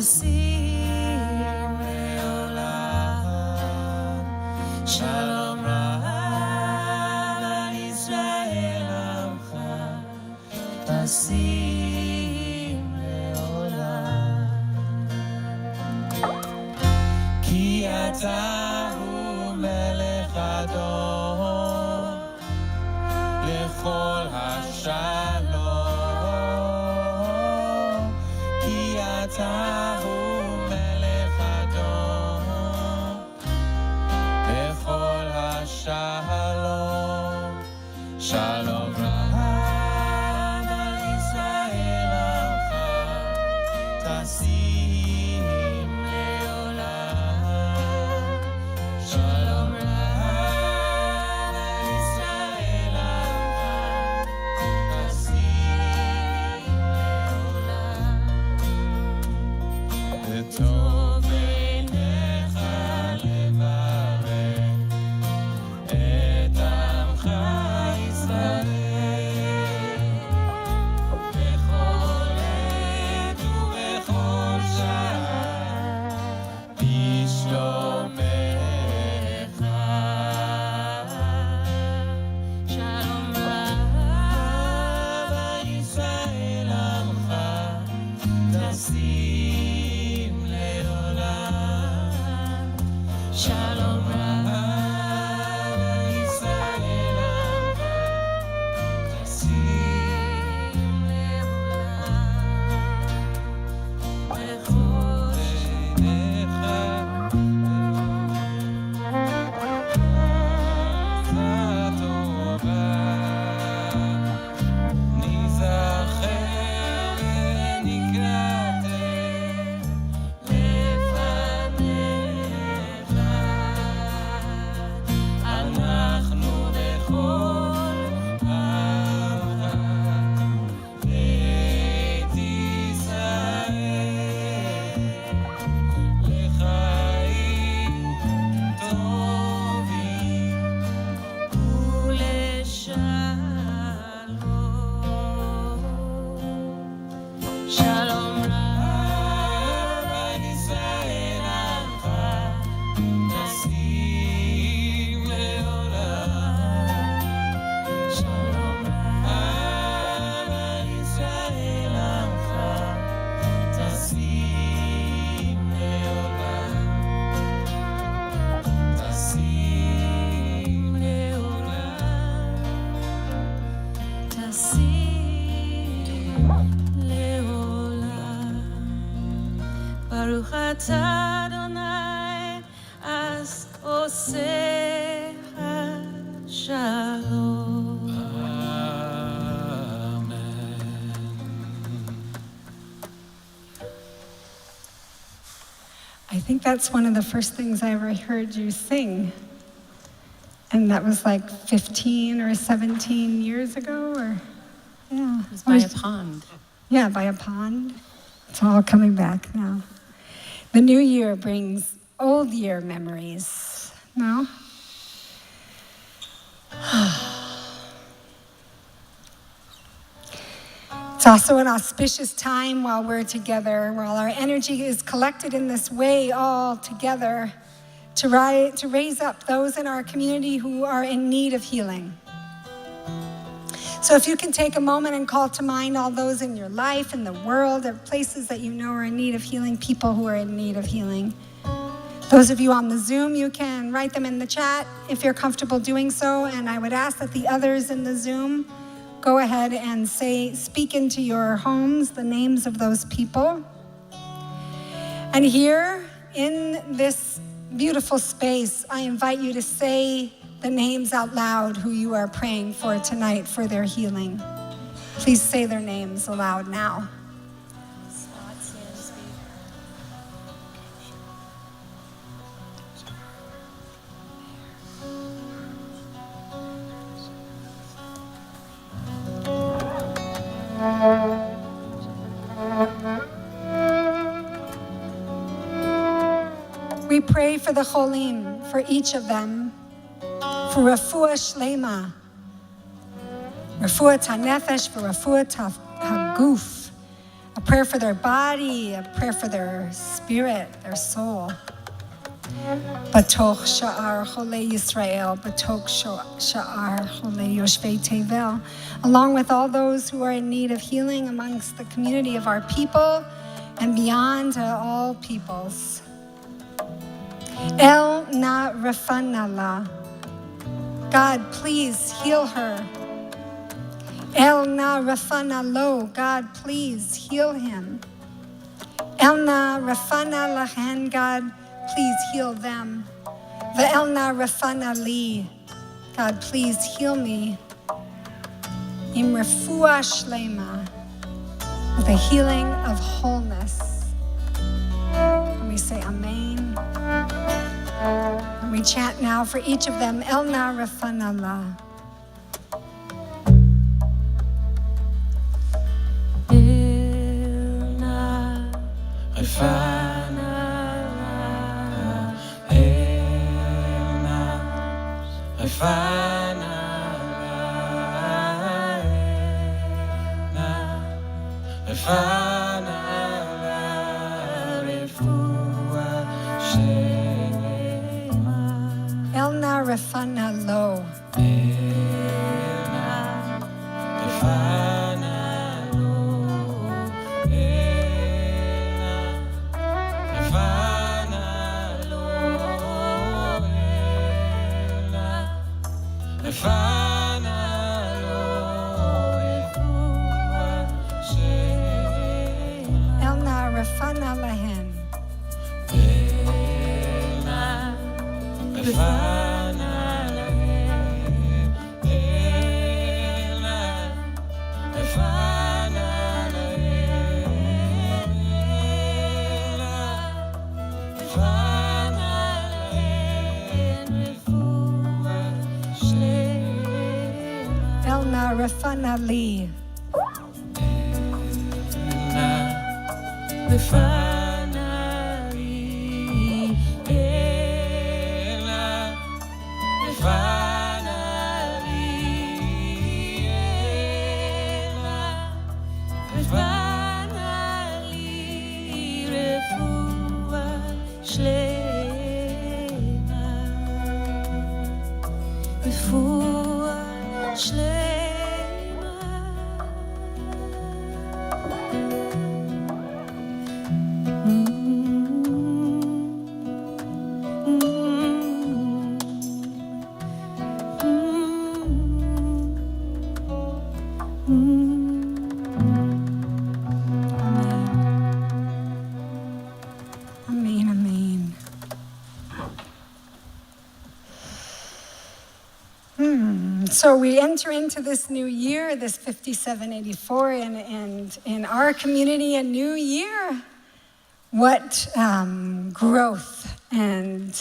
טסים לעולם. שלום רב על ישראל עמך, טסים לעולם. כי אתה הוא מלך אדום לכל השלום. כי אתה הוא מלך אדום לכל השלום. שלום רב על ישראל עמך, טסים לעולם. שלום רב על ישראל עמך, טסים לעולם. וטוב בעיניך לברך את עמך ישראל, בכל עת ובכל שעה בשלומך. שלום רב על ישראל עמך, טסים לעולם. שלום רב על ישראל עמך, טסים לעולם. בכל עיניך טובה, ניזכר ונקראתם לפניך. אנחנו בכל עמך בית ישראל, לחיים טובים ולשלום. שלום רב על ישראל עמך, טסים לעולם. שלום רב על ישראל עמך, טסים לעולם. טסים לעולם. טסים לעולם. ברוך אתה אדוני אז עושה השלום. I think that's one of the first things I ever heard you sing. And that was like 15 or 17 years ago, or yeah. It was by a pond. Yeah, by a pond. It's all coming back now. The new year brings old year memories, no? It's also an auspicious time while we're together, while our energy is collected in this way all together to raise up those in our community who are in need of healing. So if you can take a moment and call to mind all those in your life, in the world, or places that you know are in need of healing, people who are in need of healing. Those of you on the Zoom, you can write them in the chat if you're comfortable doing so, and I would ask that the others in the Zoom go ahead and speak into your homes the names of those people. And here in this beautiful space, I invite you to say the names out loud who you are praying for tonight for their healing. Please say their names aloud now. We pray for the cholim, for each of them, for refuah shlema, refuah hanefesh, for refuah haguf, a prayer for their body, a prayer for their spirit, their soul. Batoch Sha'ar Chole Yisrael, Batoch Sha'ar Chole Yoshvei Tevel, along with all those who are in need of healing amongst the community of our people and beyond to all peoples. El Na Rafanala, God, please heal her. El Na Rafanalo, God, please heal him. El Na Rafana Lahen, God, please heal them. Ve'el Na Rafana Li, God, please heal me. Im Refuah Shlema, with a healing of wholeness. And we say Amen. And we chant now for each of them, El Na Rafana La. El Na Rafana Lo. El Na Rafana Lahen. El Na Rafana Li. Amen, amen. So we enter into this new year, this 5784, and in our community, a new year. What growth and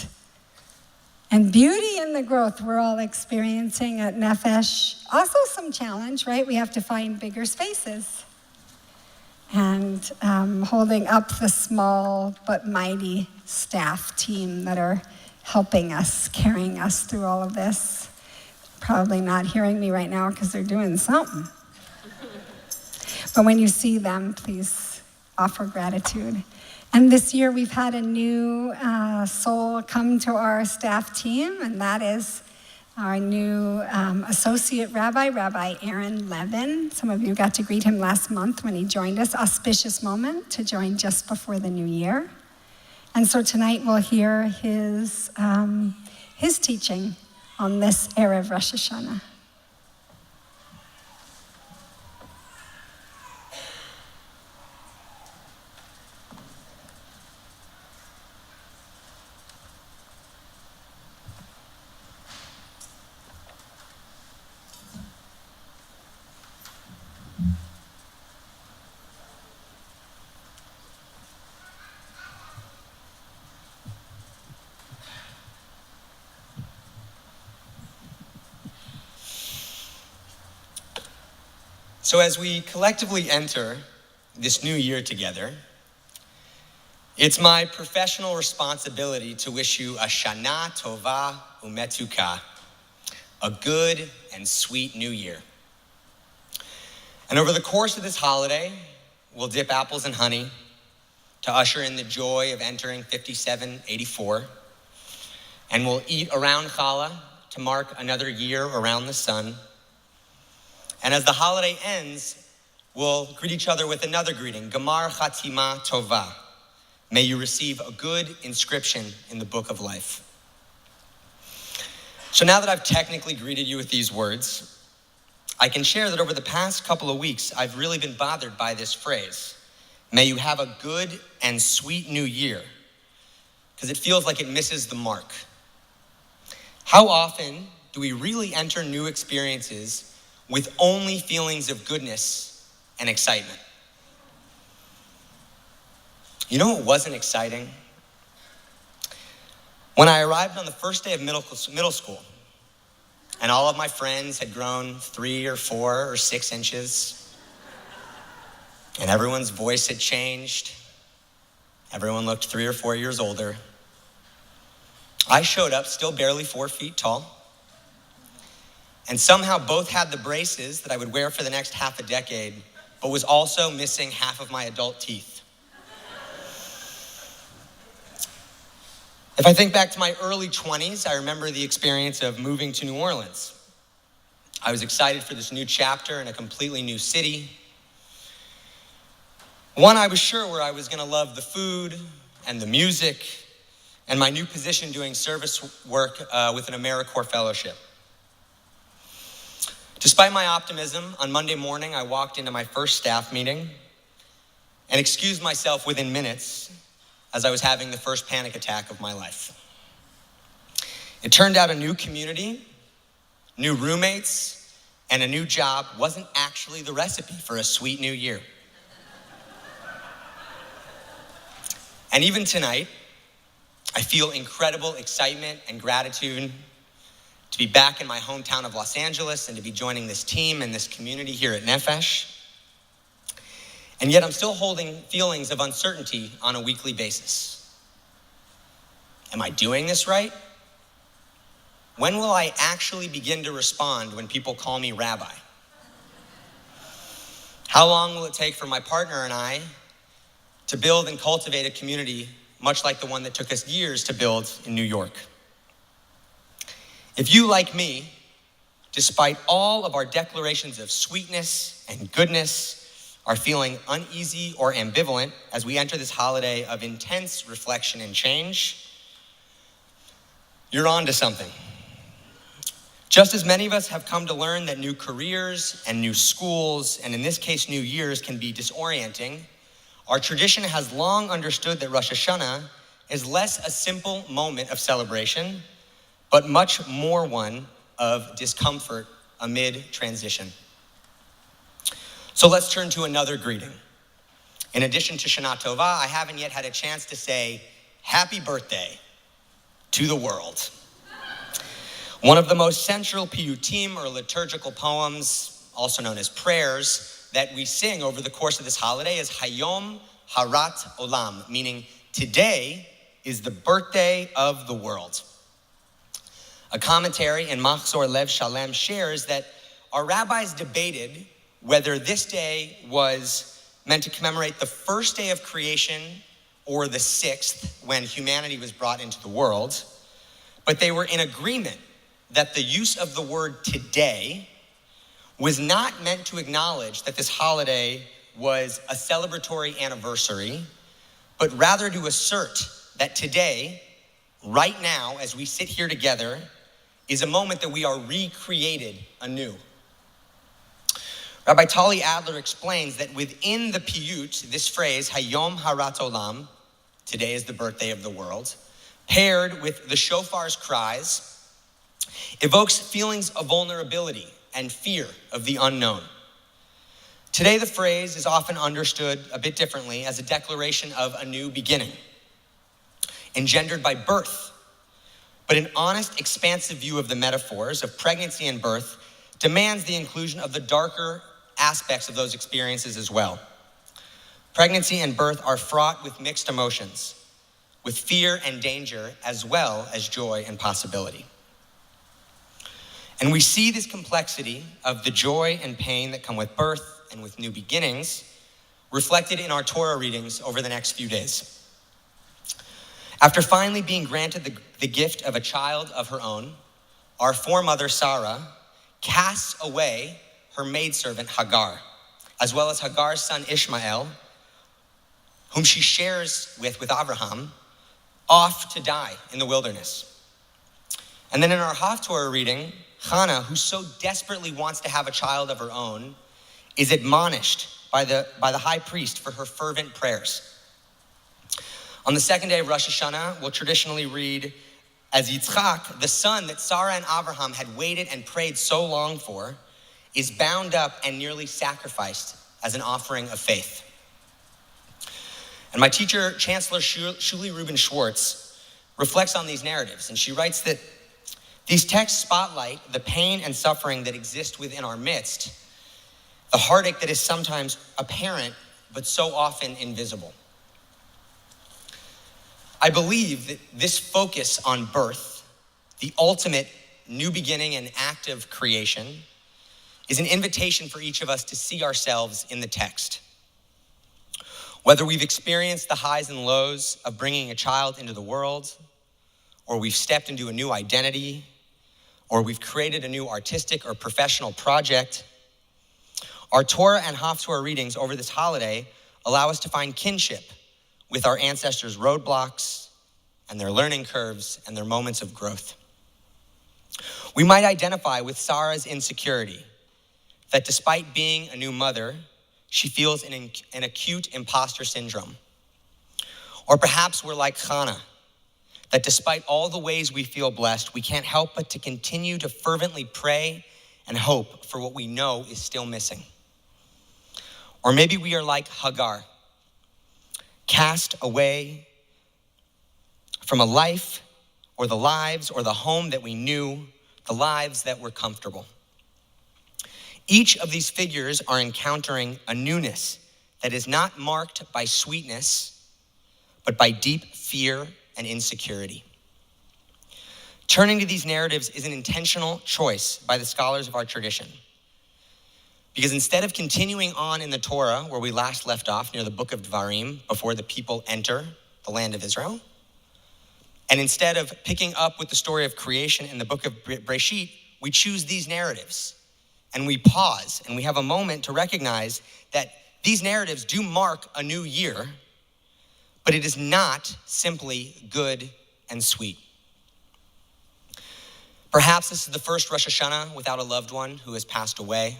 beauty in the growth we're all experiencing at Nefesh. Also some challenge, right? We have to find bigger spaces. And holding up the small but mighty staff team that are helping us, carrying us through all of this. Probably not hearing me right now because they're doing something. But when you see them, please offer gratitude. And this year we've had a new soul come to our staff team, and that is our new associate rabbi, Rabbi Aaron Levin. Some of you got to greet him last month when he joined us. Auspicious moment to join just before the new year. And so tonight we'll hear his teaching on this Erev Rosh Hashanah. So as we collectively enter this new year together, it's my professional responsibility to wish you a Shana Tova Umetuka, a good and sweet new year. And over the course of this holiday, we'll dip apples in honey to usher in the joy of entering 5784. And we'll eat around challah to mark another year around the sun. And as the holiday ends, we'll greet each other with another greeting, Gamar Chatima Tova. May you receive a good inscription in the book of life. So now that I've technically greeted you with these words, I can share that over the past couple of weeks, I've really been bothered by this phrase. May you have a good and sweet new year, because it feels like it misses the mark. How often do we really enter new experiences with only feelings of goodness and excitement? You know what wasn't exciting? When I arrived on the first day of middle school, and all of my friends had grown 3 or 4 or 6 inches, and everyone's voice had changed, everyone looked 3 or 4 years older, I showed up still barely 4 feet tall, and somehow both had the braces that I would wear for the next half a decade, but was also missing half of my adult teeth. If I think back to my early 20s, I remember the experience of moving to New Orleans. I was excited for this new chapter in a completely new city. One I was sure where I was going to love the food and the music and my new position doing service work with an AmeriCorps fellowship. Despite my optimism, on Monday morning, I walked into my first staff meeting and excused myself within minutes as I was having the first panic attack of my life. It turned out a new community, new roommates, and a new job wasn't actually the recipe for a sweet new year. And even tonight, I feel incredible excitement and gratitude to be back in my hometown of Los Angeles and to be joining this team and this community here at Nefesh. And yet I'm still holding feelings of uncertainty on a weekly basis. Am I doing this right? When will I actually begin to respond when people call me rabbi? How long will it take for my partner and I to build and cultivate a community much like the one that took us years to build in New York? If you, like me, despite all of our declarations of sweetness and goodness, are feeling uneasy or ambivalent as we enter this holiday of intense reflection and change, you're on to something. Just as many of us have come to learn that new careers and new schools, and in this case, new years, can be disorienting, our tradition has long understood that Rosh Hashanah is less a simple moment of celebration, but much more one of discomfort amid transition. So let's turn to another greeting. In addition to Shana Tova, I haven't yet had a chance to say happy birthday to the world. One of the most central piyutim, or liturgical poems, also known as prayers, that we sing over the course of this holiday is Hayom Harat Olam, meaning today is the birthday of the world. A commentary in Machzor Lev Shalem shares that our rabbis debated whether this day was meant to commemorate the first day of creation or the 6th, when humanity was brought into the world, but they were in agreement that the use of the word today was not meant to acknowledge that this holiday was a celebratory anniversary, but rather to assert that today, right now, as we sit here together, is a moment that we are recreated anew. Rabbi Tali Adler explains that within the piyut, this phrase, Hayom Harat Olam, today is the birthday of the world, paired with the shofar's cries, evokes feelings of vulnerability and fear of the unknown. Today, the phrase is often understood a bit differently as a declaration of a new beginning, engendered by birth. But an honest, expansive view of the metaphors of pregnancy and birth demands the inclusion of the darker aspects of those experiences as well. Pregnancy and birth are fraught with mixed emotions, with fear and danger, as well as joy and possibility. And we see this complexity of the joy and pain that come with birth and with new beginnings reflected in our Torah readings over the next few days. After finally being granted the gift of a child of her own, our foremother Sarah casts away her maidservant Hagar, as well as Hagar's son Ishmael, whom she shares with Abraham, off to die in the wilderness. And then in our Haftorah reading, Hannah, who so desperately wants to have a child of her own, is admonished by the high priest for her fervent prayers. On the second day of Rosh Hashanah, we'll traditionally read, as Yitzchak, the son that Sarah and Abraham had waited and prayed so long for, is bound up and nearly sacrificed as an offering of faith. And my teacher, Chancellor Shuli Rubin Schwartz, reflects on these narratives, and she writes that these texts spotlight the pain and suffering that exist within our midst, the heartache that is sometimes apparent but so often invisible. I believe that this focus on birth, the ultimate new beginning and act of creation, is an invitation for each of us to see ourselves in the text. Whether we've experienced the highs and lows of bringing a child into the world, or we've stepped into a new identity, or we've created a new artistic or professional project, our Torah and Haftorah readings over this holiday allow us to find kinship with our ancestors' roadblocks and their learning curves and their moments of growth. We might identify with Sarah's insecurity, that despite being a new mother, she feels an acute imposter syndrome. Or perhaps we're like Hannah, that despite all the ways we feel blessed, we can't help but to continue to fervently pray and hope for what we know is still missing. Or maybe we are like Hagar, cast away from a life or the lives or the home that we knew, the lives that were comfortable. Each of these figures are encountering a newness that is not marked by sweetness, but by deep fear and insecurity. Turning to these narratives is an intentional choice by the scholars of our tradition. Because instead of continuing on in the Torah, where we last left off near the book of Dvarim, before the people enter the land of Israel, and instead of picking up with the story of creation in the book of Breshit, we choose these narratives. And we pause and we have a moment to recognize that these narratives do mark a new year, but it is not simply good and sweet. Perhaps this is the first Rosh Hashanah without a loved one who has passed away,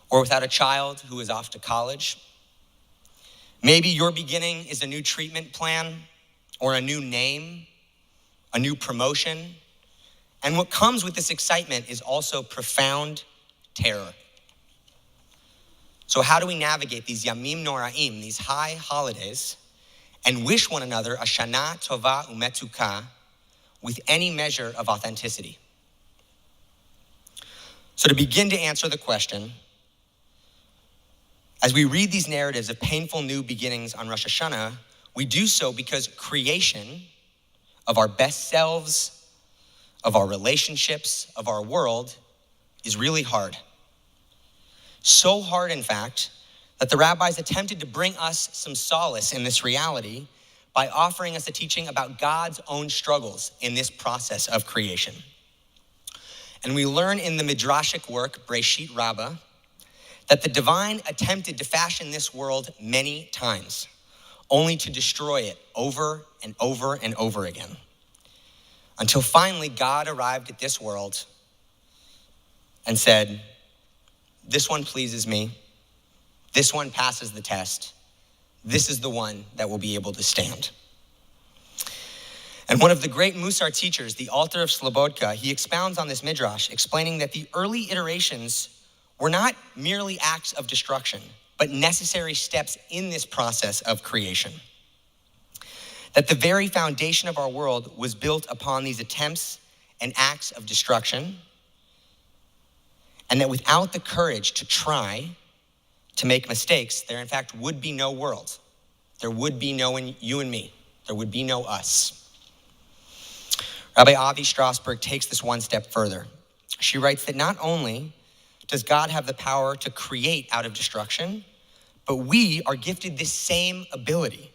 or without a child who is off to college. Maybe your beginning is a new treatment plan, or a new name, a new promotion. And what comes with this excitement is also profound terror. So how do we navigate these Yamim Noraim, these high holidays, and wish one another a Shana Tova Umetuka with any measure of authenticity? So to begin to answer the question, as we read these narratives of painful new beginnings on Rosh Hashanah, we do so because creation of our best selves, of our relationships, of our world, is really hard. So hard, in fact, that the rabbis attempted to bring us some solace in this reality by offering us a teaching about God's own struggles in this process of creation. And we learn in the midrashic work, Breshit Rabbah, that the divine attempted to fashion this world many times, only to destroy it over and over and over again. Until finally God arrived at this world and said, this one pleases me. This one passes the test. This is the one that will be able to stand. And one of the great Musar teachers, the Alter of Slobodka, he expounds on this midrash, explaining that the early iterations were not merely acts of destruction, but necessary steps in this process of creation. That the very foundation of our world was built upon these attempts and acts of destruction, and that without the courage to try to make mistakes, there in fact would be no world. There would be no you and me. There would be no us. Rabbi Avi Strasberg takes this one step further. She writes that not only does God have the power to create out of destruction, but we are gifted this same ability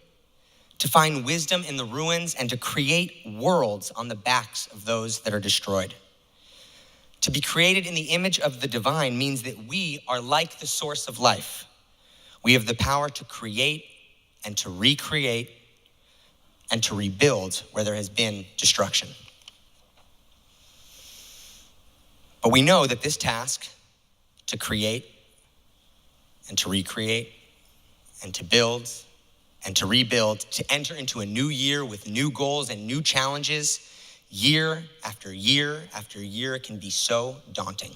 to find wisdom in the ruins and to create worlds on the backs of those that are destroyed. To be created in the image of the divine means that we are like the source of life. We have the power to create and to recreate and to rebuild where there has been destruction. But we know that this task to create and to recreate and to build and to rebuild, to enter into a new year with new goals and new challenges, year after year after year, can be so daunting.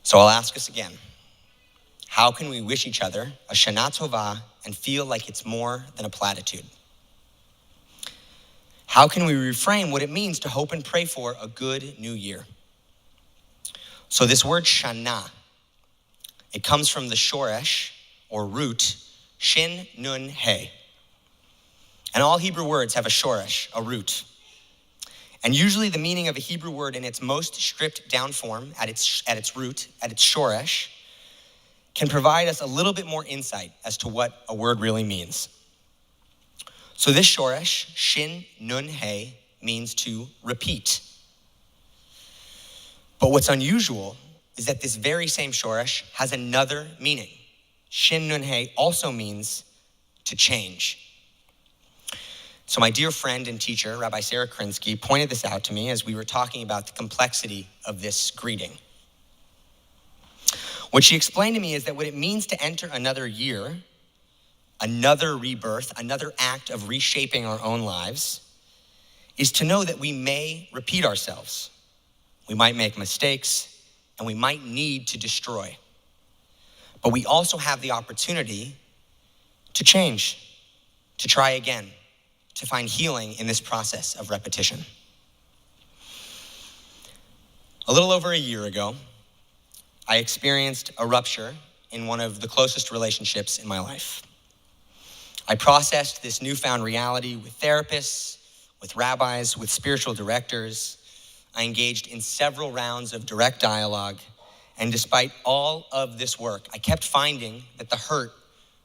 So I'll ask us again, how can we wish each other a Shana Tova and feel like it's more than a platitude? How can we reframe what it means to hope and pray for a good new year? So this word Shana, it comes from the shoresh, or root, Shin Nun He. And all Hebrew words have a shoresh, a root. And usually the meaning of a Hebrew word in its most stripped down form, at its root, at its shoresh, can provide us a little bit more insight as to what a word really means. So this shoresh, Shin Nun He, means to repeat. But what's unusual is that this very same shoresh has another meaning. Shin Nun He also means to change. So my dear friend and teacher, Rabbi Sarah Krinsky, pointed this out to me as we were talking about the complexity of this greeting. What she explained to me is that what it means to enter another year, another rebirth, another act of reshaping our own lives, is to know that we may repeat ourselves. We might make mistakes, and we might need to destroy. But we also have the opportunity to change, to try again, to find healing in this process of repetition. A little over a year ago, I experienced a rupture in one of the closest relationships in my life. I processed this newfound reality with therapists, with rabbis, with spiritual directors. I engaged in several rounds of direct dialogue. And despite all of this work, I kept finding that the hurt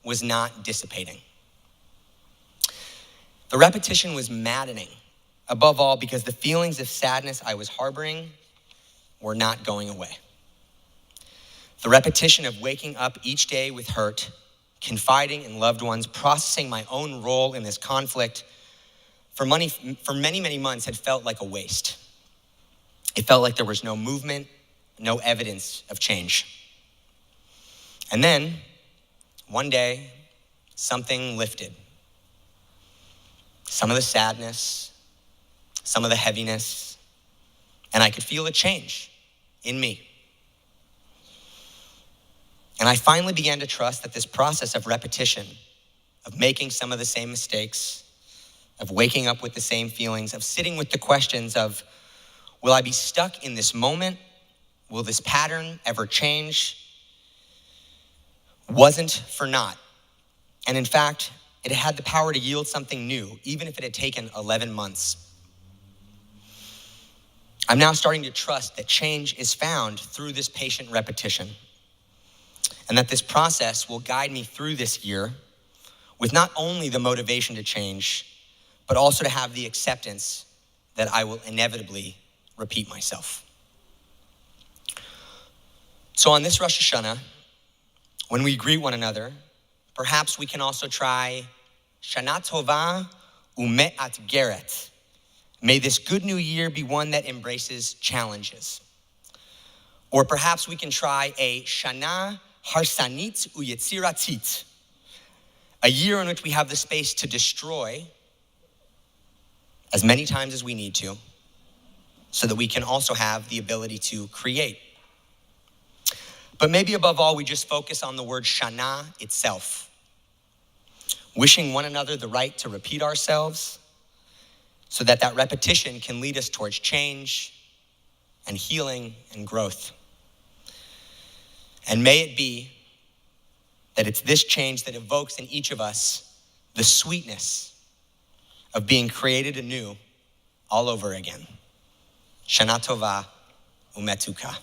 was not dissipating. The repetition was maddening, above all because the feelings of sadness I was harboring were not going away. The repetition of waking up each day with hurt, confiding in loved ones, processing my own role in this conflict for many, many months had felt like a waste. It felt like there was no movement, no evidence of change. And then, one day, something lifted. Some of the sadness, some of the heaviness, and I could feel a change in me. And I finally began to trust that this process of repetition, of making some of the same mistakes, of waking up with the same feelings, of sitting with the questions of, will I be stuck in this moment? Will this pattern ever change? Wasn't for naught. And in fact, it had the power to yield something new, even if it had taken 11 months. I'm now starting to trust that change is found through this patient repetition, and that this process will guide me through this year with not only the motivation to change, but also to have the acceptance that I will inevitably repeat myself. So on this Rosh Hashanah, when we greet one another, perhaps we can also try Shana Tova Ume'at Geret. May this good new year be one that embraces challenges. Or perhaps we can try a Shana Harsanit Uyetziratit, a year in which we have the space to destroy as many times as we need to, so that we can also have the ability to create. But maybe above all, we just focus on the word Shana itself, wishing one another the right to repeat ourselves so that that repetition can lead us towards change and healing and growth. And may it be that it's this change that evokes in each of us the sweetness of being created anew all over again. Shana Tova Umetuka.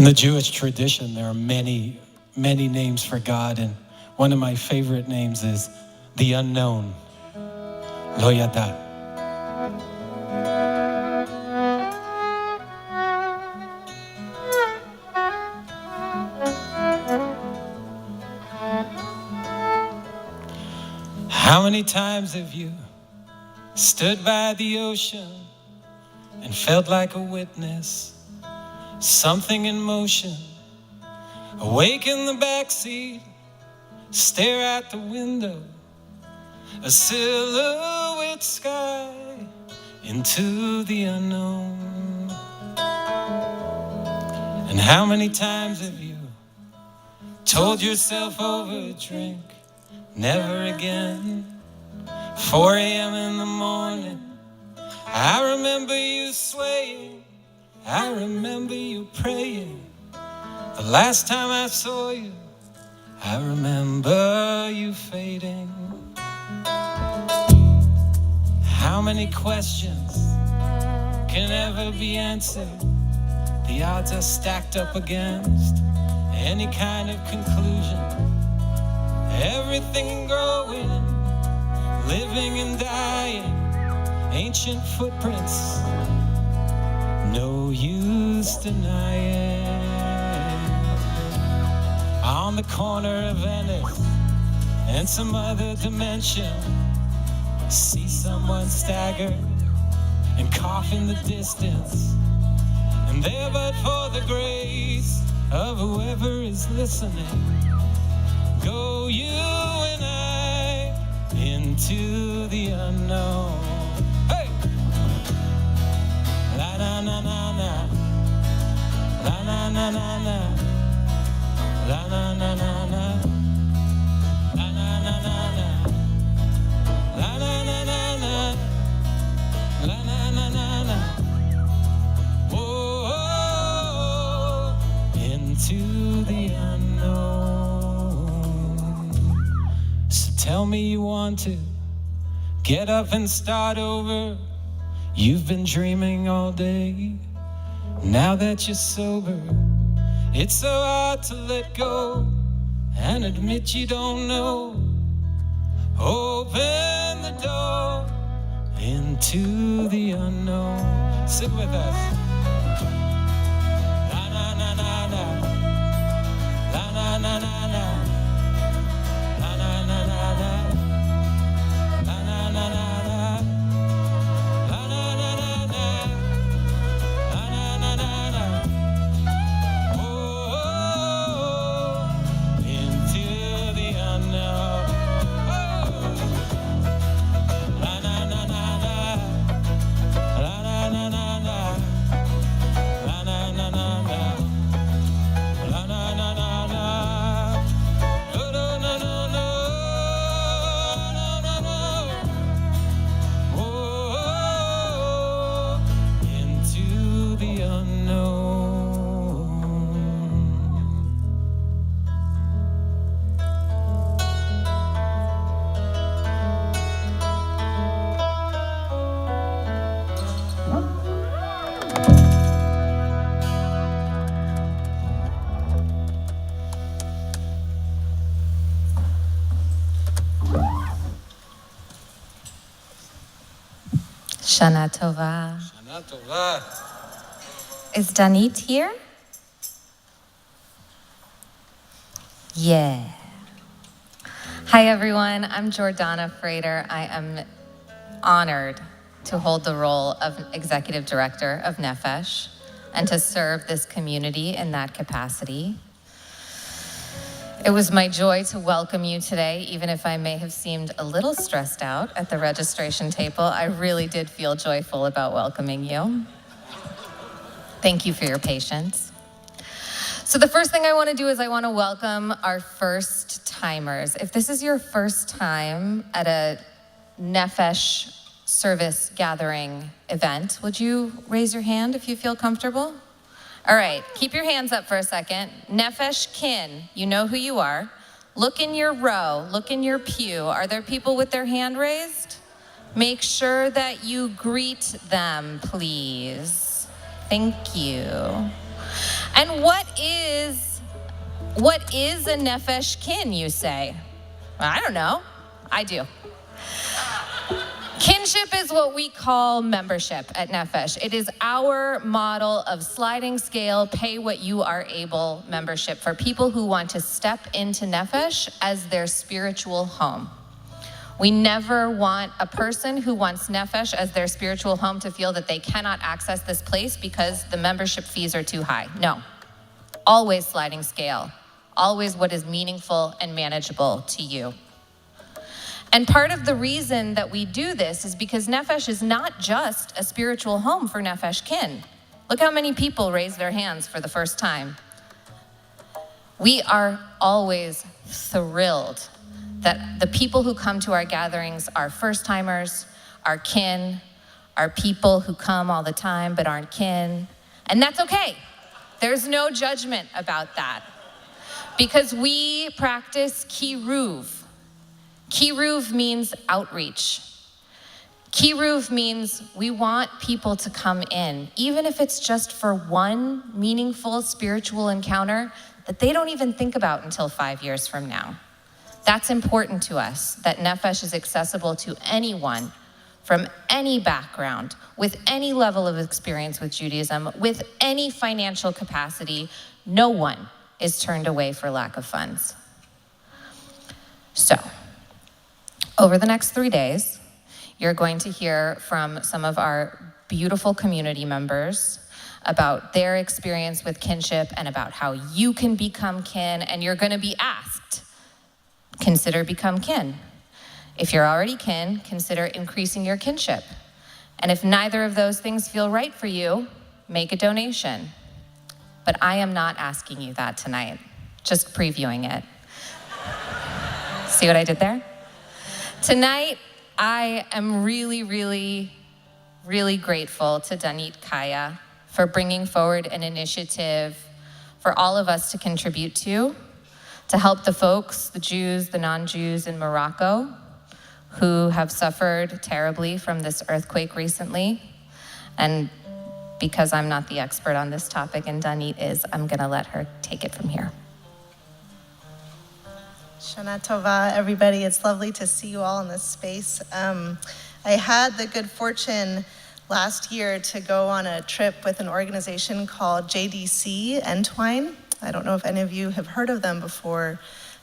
In the Jewish tradition, there are many, many names for God, and one of my favorite names is the unknown, Lo Yada. How many times have you stood by the ocean and felt like a witness, something in motion, awake in the backseat, stare at the window, a silhouette sky into the unknown? And how many times have you told yourself over a drink, never again? 4 a.m. in the morning, I remember you swaying, I remember you praying. The last time I saw you, I remember you fading. How many questions can ever be answered? The odds are stacked up against any kind of conclusion. Everything growing, living and dying, ancient footprints, no use denying. On the corner of Venice and some other dimension, see someone stagger and cough in the distance, and there but for the grace of whoever is listening, go you and I into the unknown. Hey! La na na na na, la na na na na, la na na na na, la na na na na, la na na na na, la na na na na. Oh, into the unknown. So tell me you want to get up and start over. You've been dreaming all day. Now that you're sober, it's so hard to let go and admit you don't know. Open the door into the unknown. Sit with us. La na na na na, la na na na na, la na na na na, la na na na na, la na na na na, la na na na na. Oh, into the unknown. La na na na na, la na na na na, la na na na na, la na na na na. No no no no no, no no no. Oh, into the unknown. Shana Tova. Shana Tova. Is Danit here? Yeah. Hi, everyone. I'm Jordana Frater. I am honored to hold the role of Executive Director of Nefesh and to serve this community in that capacity. It was my joy to welcome you today, even if I may have seemed a little stressed out at the registration table. I really did feel joyful about welcoming you. Thank you for your patience. So the first thing I want to do is I want to welcome our first timers. If this is your first time at a Nefesh service gathering event, would you raise your hand if you feel comfortable? All right, keep your hands up for a second. Nefesh kin, you know who you are. Look in your row, look in your pew. Are there people with their hand raised? Make sure that you greet them, please. Thank you. And what is a nefesh kin, you say? Well, I don't know. I do. Kinship is what we call membership at Nefesh. It is our model of sliding scale, pay what you are able membership for people who want to step into Nefesh as their spiritual home. We never want a person who wants Nefesh as their spiritual home to feel that they cannot access this place because the membership fees are too high. No. Always sliding scale. Always what is meaningful and manageable to you. And part of the reason that we do this is because Nefesh is not just a spiritual home for Nefesh kin. Look how many people raise their hands for the first time. We are always thrilled that the people who come to our gatherings are first-timers, are kin, are people who come all the time but aren't kin. And that's okay. There's no judgment about that. Because we practice kiruv. Kiruv means outreach. Kiruv means we want people to come in, even if it's just for one meaningful spiritual encounter that they don't even think about until 5 years from now. That's important to us, that Nefesh is accessible to anyone from any background, with any level of experience with Judaism, with any financial capacity. No one is turned away for lack of funds. So, over the next 3 days, you're going to hear from some of our beautiful community members about their experience with kinship and about how you can become kin, and you're going to be asked, consider become kin. If you're already kin, consider increasing your kinship. And if neither of those things feel right for you, make a donation. But I am not asking you that tonight, just previewing it. See what I did there? Tonight, I am really, really, really grateful to Danit Kaya for bringing forward an initiative for all of us to contribute to help the folks, the Jews, the non-Jews in Morocco, who have suffered terribly from this earthquake recently. And because I'm not the expert on this topic and Danit is, I'm gonna let her take it from here. Shana Tova, everybody. It's lovely to see you all in this space. I had the good fortune last year to go on a trip with an organization called JDC Entwine. I don't know if any of you have heard of them before,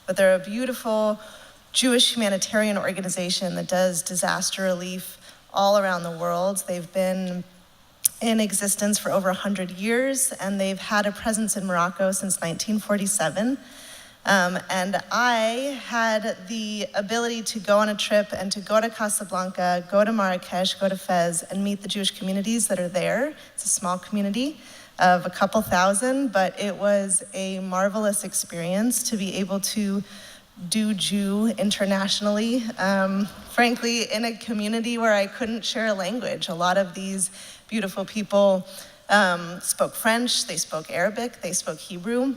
but they're a beautiful Jewish humanitarian organization that does disaster relief all around the world. They've been in existence for over 100 years, and they've had a presence in Morocco since 1947. And I had the ability to go on a trip and to go to Casablanca, go to Marrakesh, go to Fez, and meet the Jewish communities that are there. It's a small community of a couple thousand, but it was a marvelous experience to be able to do Jew internationally. Frankly, in a community where I couldn't share a language. A lot of these beautiful people spoke French, they spoke Arabic, they spoke Hebrew.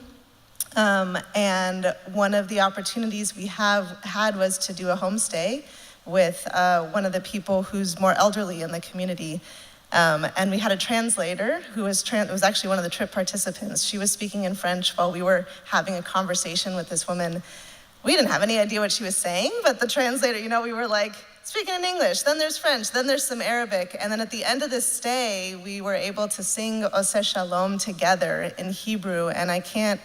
And one of the opportunities we had was to do a homestay with one of the people who's more elderly in the community. And we had a translator who was actually one of the trip participants. She was speaking in French while we were having a conversation with this woman. We didn't have any idea what she was saying, but the translator, we were like speaking in English, then there's French, then there's some Arabic. And then at the end of this stay, we were able to sing Oseh Shalom together in Hebrew. And I can't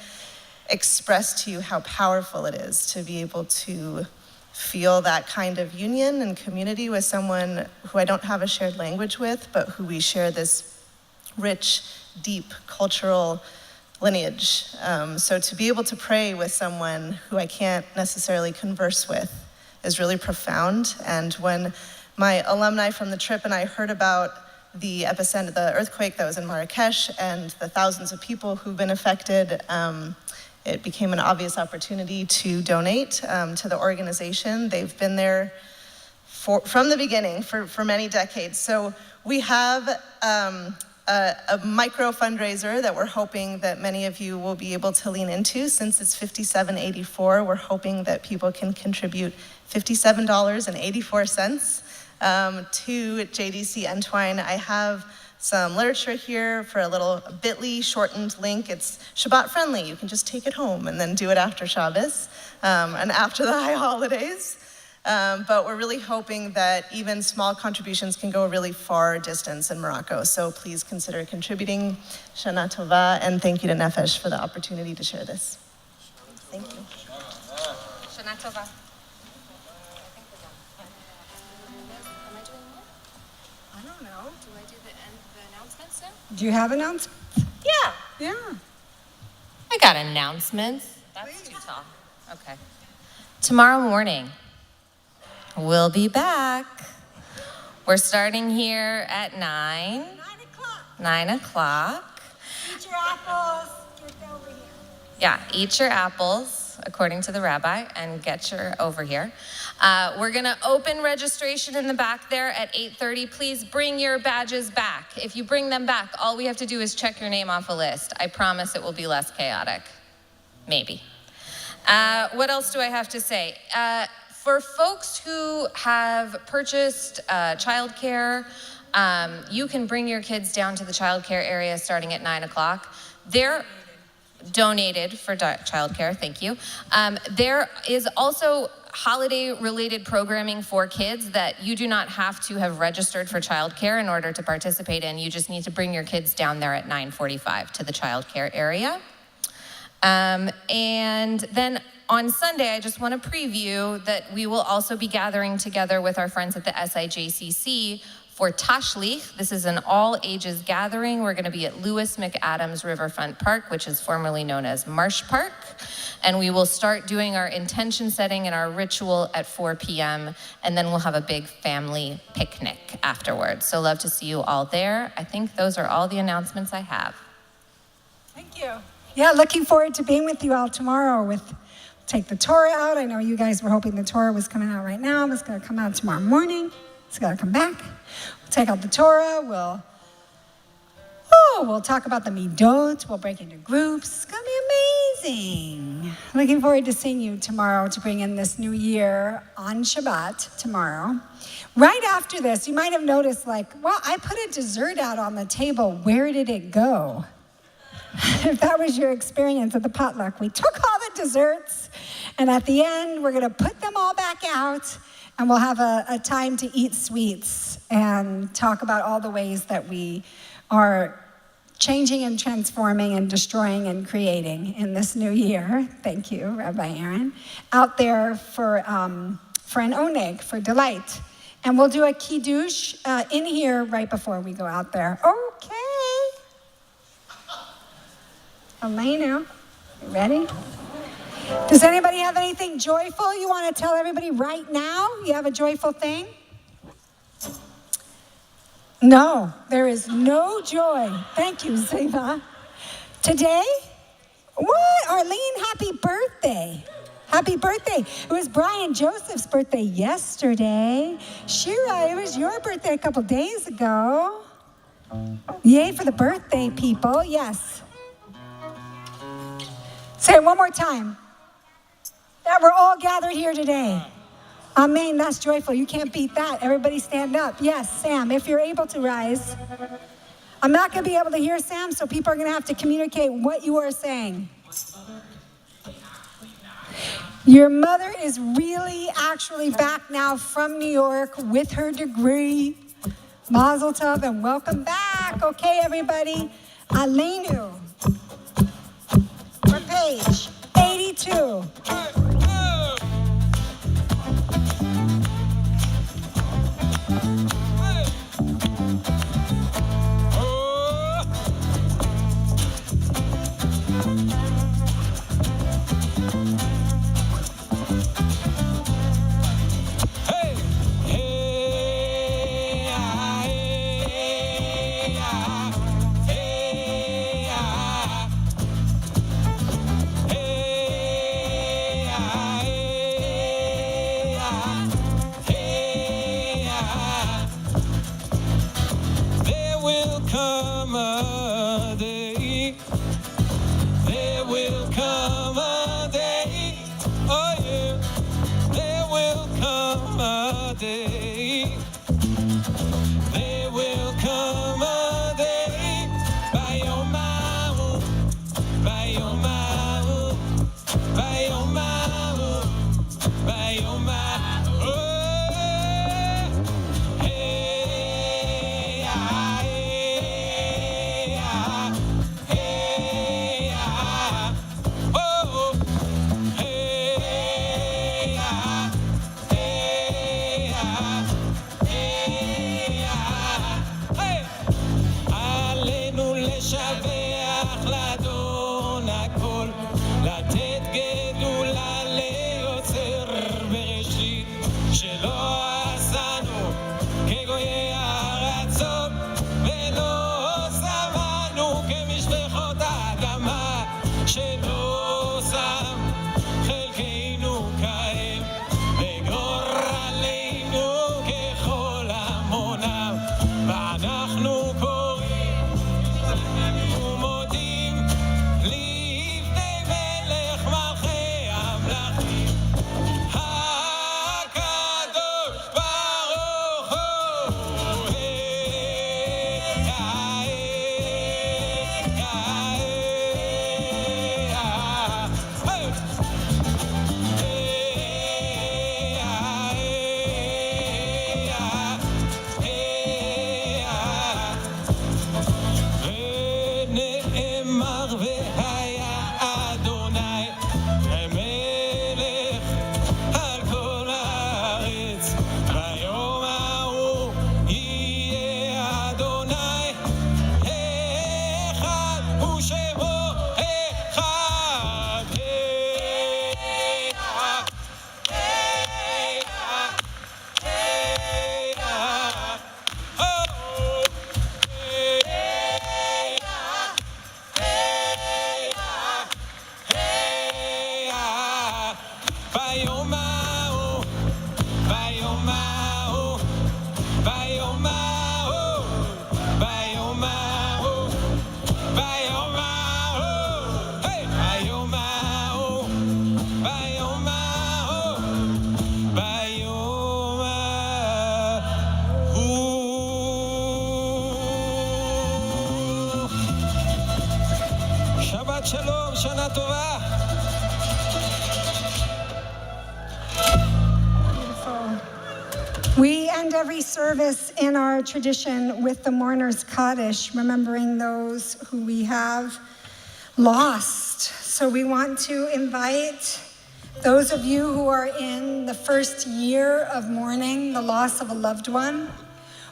express to you how powerful it is to be able to feel that kind of union and community with someone who I don't have a shared language with, but who we share this rich, deep cultural lineage. So to be able to pray with someone who I can't necessarily converse with is really profound. And when my alumni from the trip and I heard about the epicenter, the earthquake that was in Marrakesh and the thousands of people who've been affected, it became an obvious opportunity to donate to the organization. They've been there from the beginning for many decades. So we have a micro fundraiser that we're hoping that many of you will be able to lean into. Since it's $57.84, we're hoping that people can contribute $57.84 to JDC Entwine. I have some literature here for a little bit.ly shortened link. It's Shabbat friendly. You can just take it home and then do it after Shabbos and after the high holidays. But we're really hoping that even small contributions can go a really far distance in Morocco. So please consider contributing. Shana Tova, and thank you to Nefesh for the opportunity to share this. Thank you. Shana Tova. I don't know. Do I do the announcements soon? Do you have announcements? Yeah. Yeah. I got announcements. That's too tall. Okay. Tomorrow morning, we'll be back. We're starting here at 9. 9 o'clock. 9 o'clock. Eat your apples. Get over here. Yeah, eat your apples, according to the rabbi, and get your over here. We're gonna open registration in the back there at 8:30. Please bring your badges back. If you bring them back, all we have to do is check your name off a list. I promise it will be less chaotic. Maybe. What else do I have to say? For folks who have purchased childcare, you can bring your kids down to the childcare area starting at 9 o'clock. They're donated for childcare, thank you. There is also holiday-related programming for kids that you do not have to have registered for childcare in order to participate in. You just need to bring your kids down there at 9:45 to the childcare area. And then on Sunday, I just want to preview that we will also be gathering together with our friends at the SIJCC for Tashlich. This is an all-ages gathering. We're going to be at Lewis McAdams Riverfront Park, which is formerly known as Marsh Park. And we will start doing our intention setting and our ritual at 4 p.m. And then we'll have a big family picnic afterwards. So love to see you all there. I think those are all the announcements I have. Thank you. Yeah, looking forward to being with you all tomorrow take the Torah out. I know you guys were hoping the Torah was coming out right now. It's going to come out tomorrow morning. It's going to come back. We'll take out the Torah. We'll talk about the Midot. We'll break into groups. It's going to be amazing. Looking forward to seeing you tomorrow to bring in this new year on Shabbat tomorrow. Right after this, you might have noticed I put a dessert out on the table. Where did it go? If that was your experience at the potluck, we took all the desserts, and at the end, we're going to put them all back out, and we'll have a time to eat sweets and talk about all the ways that we are changing and transforming and destroying and creating in this new year. Thank you, Rabbi Aaron. Out there for an oneg, for delight. And we'll do a kiddush in here right before we go out there. Okay. Elena, you ready? Does anybody have anything joyful you want to tell everybody right now? You have a joyful thing? No, there is no joy. Thank you, Ziva. Today? What? Arlene, happy birthday. Happy birthday. It was Brian Joseph's birthday yesterday. Shira, it was your birthday a couple days ago. Yay for the birthday, people. Yes. Say it one more time. That we're all gathered here today. Amen. That's joyful. You can't beat that. Everybody stand up. Yes, Sam, if you're able to rise. I'm not going to be able to hear Sam, so people are going to have to communicate what you are saying. Your mother is really actually back now from New York with her degree. Mazel tov and welcome back. Okay, everybody. Aleinu. What page? 82. Shabbat Shalom, Shana Tova. We end every service in our tradition with the mourner's Kaddish, remembering those who we have lost. So we want to invite those of you who are in the first year of mourning the loss of a loved one,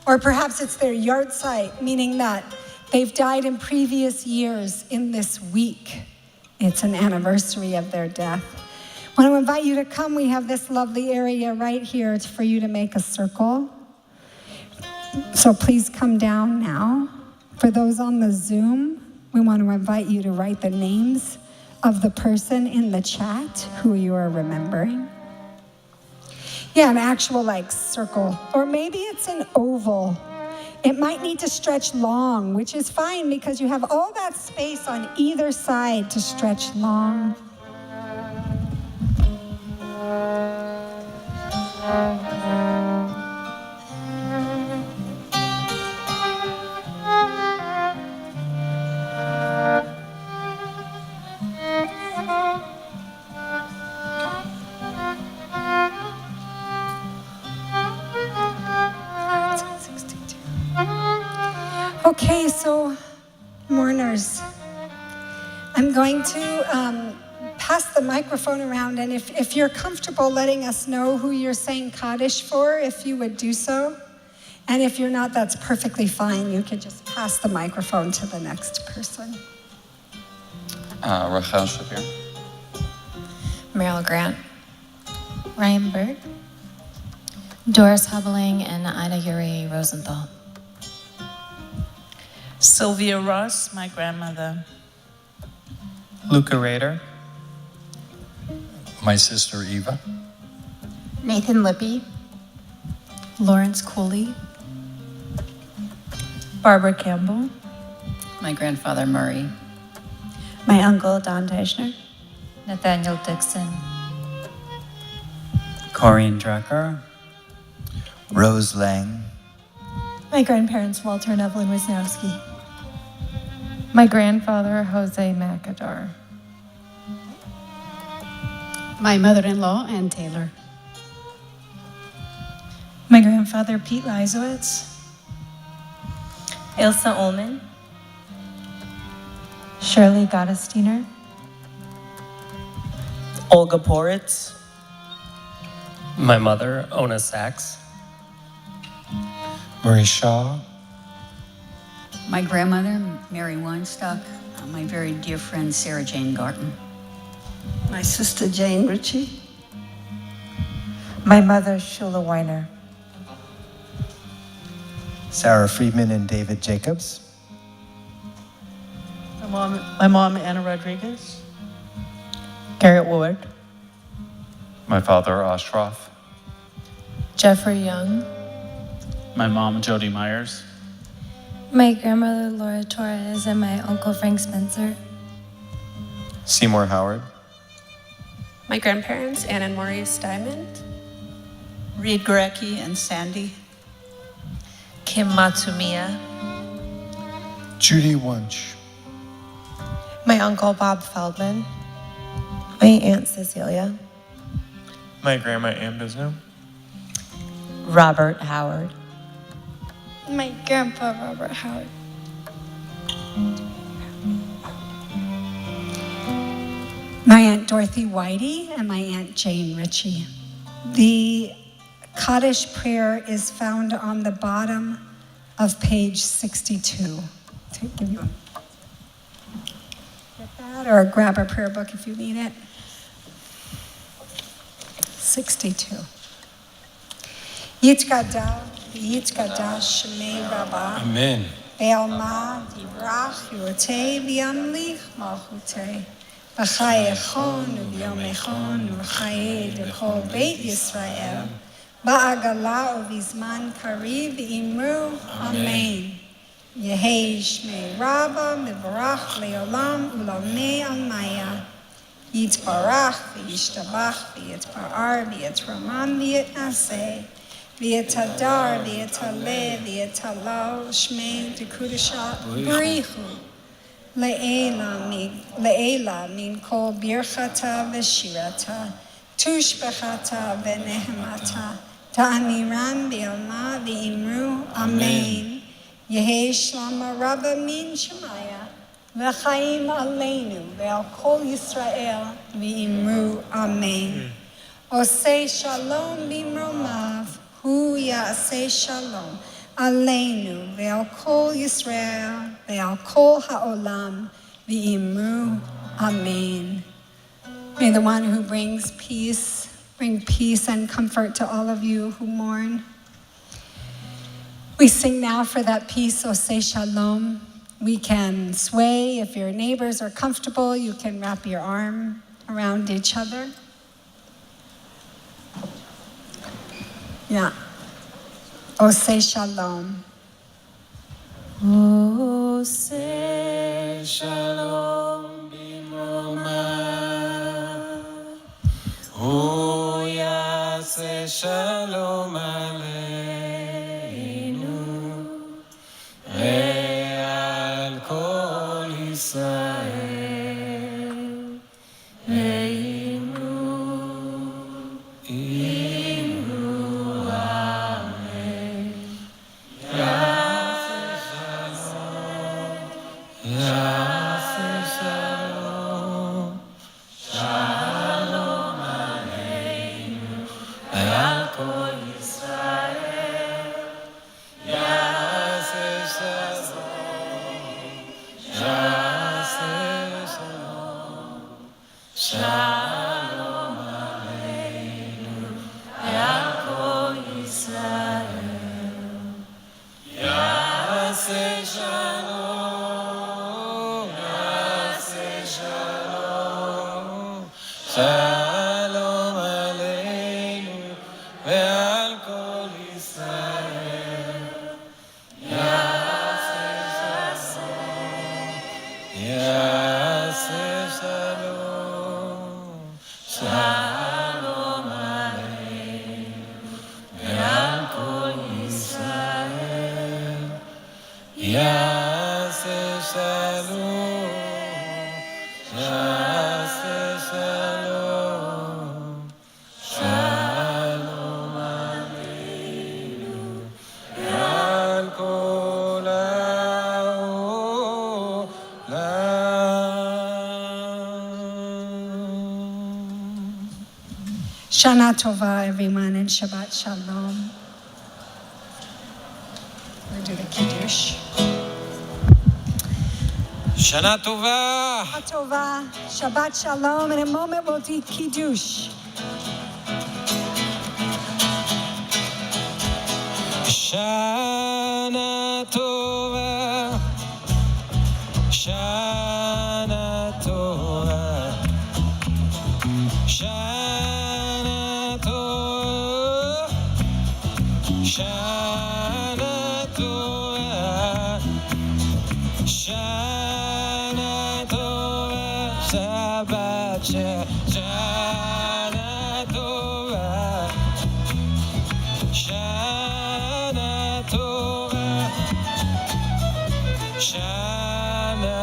or perhaps it's their yahrzeit, meaning that they've died in previous years in this week. It's an anniversary of their death. I want to invite you to come. We have this lovely area right here for you to make a circle. So please come down now. For those on the Zoom, we want to invite you to write the names of the person in the chat who you are remembering. Yeah, an actual like circle, or maybe it's an oval. It might need to stretch long, which is fine because you have all that space on either side to stretch long. Okay, so mourners, I'm going to pass the microphone around, and if you're comfortable letting us know who you're saying Kaddish for, if you would do so. And if you're not, that's perfectly fine. You could just pass the microphone to the next person. Rachel Shapir. Meryl Grant. Ryan Berg, Doris Hobeling and Ida Yuri Rosenthal. Sylvia Ross, my grandmother. Luca Rader. My sister Eva. Nathan Lippy. Lawrence Cooley. Barbara Campbell. My grandfather Murray. My uncle Don Teishner. Nathaniel Dixon, Corian Drucker. Rose Lang. My grandparents, Walter and Evelyn Wisnowski. My grandfather, Jose Macadar. My mother-in-law, Ann Taylor. My grandfather, Pete Leisowitz. Ilsa Ullman. Shirley Gottesdiener. Olga Poritz. My mother, Ona Sachs. Marie Shaw. My grandmother, Mary Weinstock. My very dear friend, Sarah Jane Garton. My sister, Jane Ritchie. My mother, Shula Weiner. Sarah Friedman and David Jacobs. My mom, Anna Rodriguez. Garrett Ward. My father, Ashraf. Jeffrey Young. My mom, Jody Myers. my grandmother Laura Torres, and my uncle Frank Spencer. Seymour Howard. My grandparents, Ann and Maurice Diamond. Reed Gurecki and Sandy. Kim Matsumiya. Judy Wunsch. My uncle Bob Feldman. My aunt Cecilia. My grandma Ann Bisno. Robert Howard. My grandpa Robert Howard. My Aunt Dorothy Whitey and my Aunt Jane Ritchie. The Kaddish prayer is found on the bottom of page 62. To give you get that, or grab a prayer book if you need it. 62. Yitzchada, Yitzchada, Shemei Rabbah. Amen. Be'alma, Yivrach, Yorotei, V'yamlich, Malchutei. B'chayechon, U'b'yomechon, U'chaye, L'chol Beit Yisrael. Ba'agala, U'vizman Kariv, V'imru, Amen. Yehei Shmei Rabbah, Mivarach, Le'olam, U'lamei Almaya. Yitbarach, V'yishtabach, V'yitparar, V'yitramam, V'yitnaseh. V'yitadar, V'yitaleh, V'yitalal, Shmei, Dekudashat, B'richu. Le'ela min kol birchata v'shirata, tushbechata v'nehemata, ta'amiram bi'alma v'imru, Amen. Yehi shlama rabba min shemaya, v'chaim aleinu, ve'al kol Yisrael v'imru, Amen. Osei shalom bimromav, hu ya'aseh shalom, aleinu, ve'al kol Yisrael, ve'al kol ha'olam, v'imru, Amen. May the one who brings peace, bring peace and comfort to all of you who mourn. We sing now for that peace, Osei shalom. We can sway. If your neighbors are comfortable, you can wrap your arm around each other. Yeah. Osei shalom. Osei shalom bimroma, hu yaseh shalom aleinu, ve'al kol Yisrael, ve'imru, Amen. Yaseh shalom, shalom aleinu, ve'al kol Yisrael. Yaseh shalom, shalom aleinu, ve'al kol Yisrael. Yaseh shalom, shalom aleinu, ve'al kol Yisrael. Yaseh shalom, shalom aleinu, ve'al kol Yisrael. Yaseh shalom, shalom aleinu, ve'al kol ha'olam. Shana Tova, everyone, and Shabbat Shalom. We'll do the Kiddush. Shana Tova. Shana Tova, Shabbat Shalom. In a moment, we'll do Kiddush. Shana Tova, Shana Tova, Shana Tova, Shana Tova, Shana Tova, Shabbat Shana Tova, Shana Tova, Shana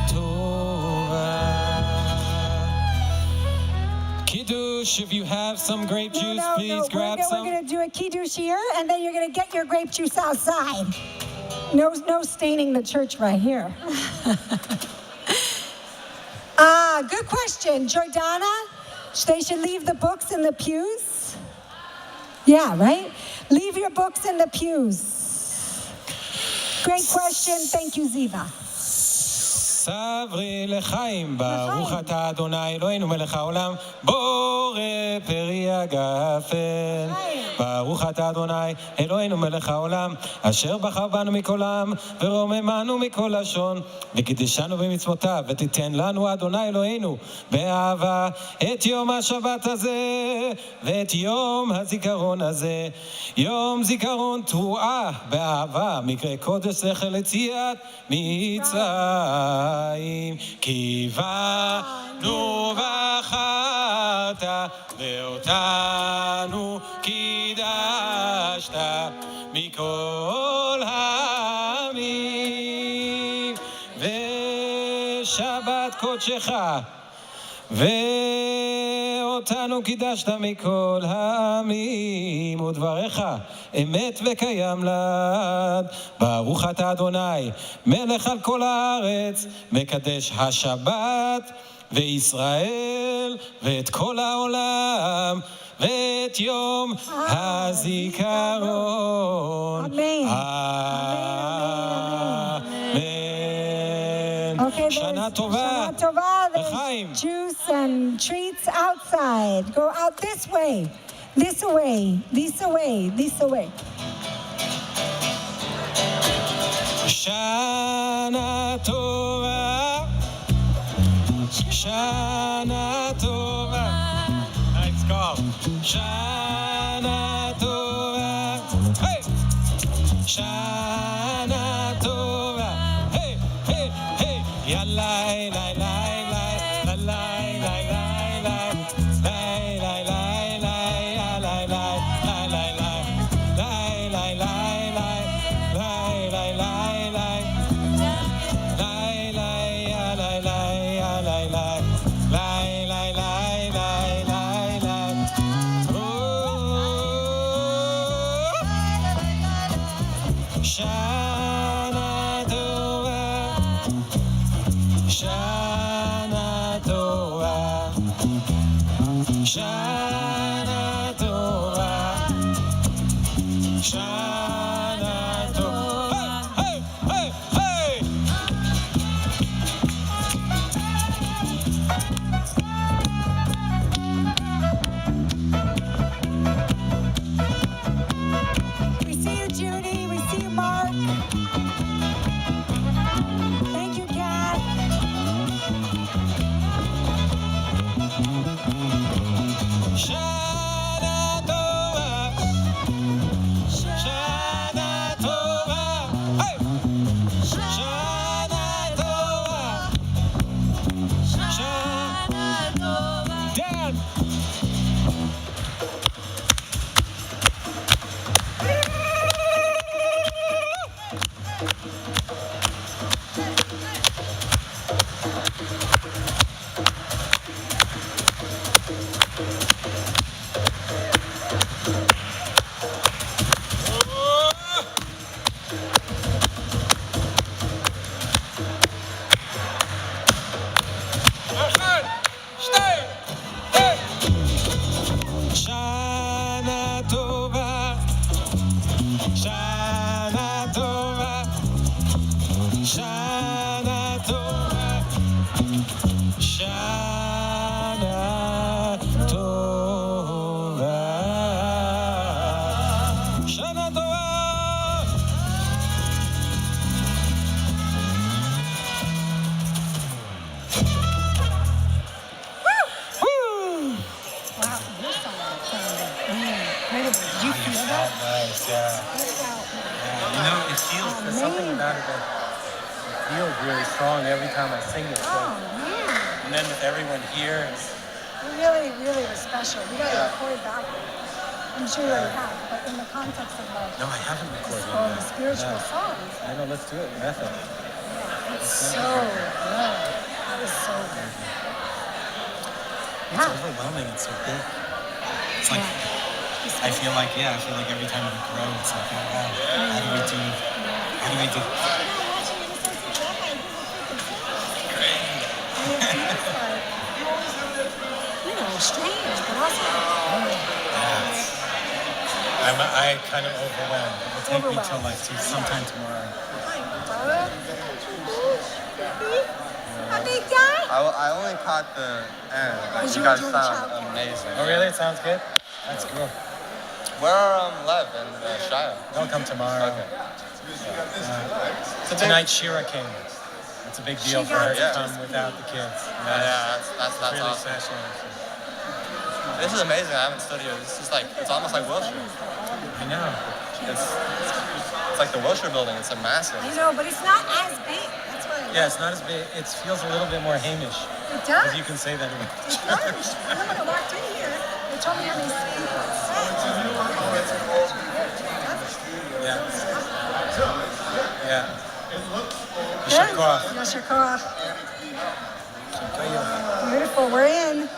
Tova. Kiddush, if you have some grape juice, please grab some. We're going to do a Kiddush here, and then you're going to get your grape juice outside. No staining the church right here. Good question. Jordana, they should leave the books in the pews? Yeah, right? Leave your books in the pews. Great question. Thank you, Ziva. Savri lechaim, Baruch ata Adonai Eloheinu melech haolam, borei peri הגפן. Baruch ata Adonai Eloheinu melech haolam, asher בחר בנו מכל העם, ורוממנו מכל לשון, וקידשנו במצוותיו, ותיתן לנו אדוני אלוהינו באהבה את יום השבת הזה, ואת יום הזיכרון הזה, יום זיכרון תרועה באהבה, מקרה קודש זכר ליציאת מצרים. כי באנו בחרת ואותנו קידשת מכל העמים קודשך, ואותנו קידשת מכל העמים, ודבריך אמת וקיים לעד. ברוך אתה אדוני, מלך על כל הארץ, מקדש השבת וישראל ואת כל העולם ואת יום הזיכרון. אמן. Okay, שנה טובה. Shana Tova. לחיים. There's juice and treats outside. Go out this way. This way. This way. This way. שנה טובה. שנה טובה. Let's go. שנה טובה. Hey! שנה טובה. Hey, hey, hey. יאללה, לה, לה, לה, לה, לה, לה, לה, לה, לה, לה, לה, feels really strong every time I sing it. So. And then with everyone here, it's really, really was special. We got to record that one. I'm sure you already have, but in the context of no, I haven't recorded the spiritual songs. I know, let's do it. Method. Yeah, it's so good. That was so good. It's overwhelming. It's so big. It's like I feel like every time we grow, it's like wow. How do we do? Strange, but also I kind of overwhelmed. It'll take me till like sometime tomorrow. I only caught the end. Like, you guys sound amazing. Oh really? It sounds good? That's cool. Where are Lev and Shia? They'll come tomorrow. Okay. Tonight Shira came. It's a big deal for her to come without the kids. That's really awesome. special. This is amazing. I haven't studied it. This is like, it's almost like Wilshire. I know. It's like the Wilshire building. It's a massive. I know, but it's not as big. That's why. Yeah, it's not as big. It feels a little bit more Hamish. It does. You can say that in It does. And then when I walked in here, they told me how many people it said. Yeah. Yashar Koach. Yashar Koach. Beautiful. We're in.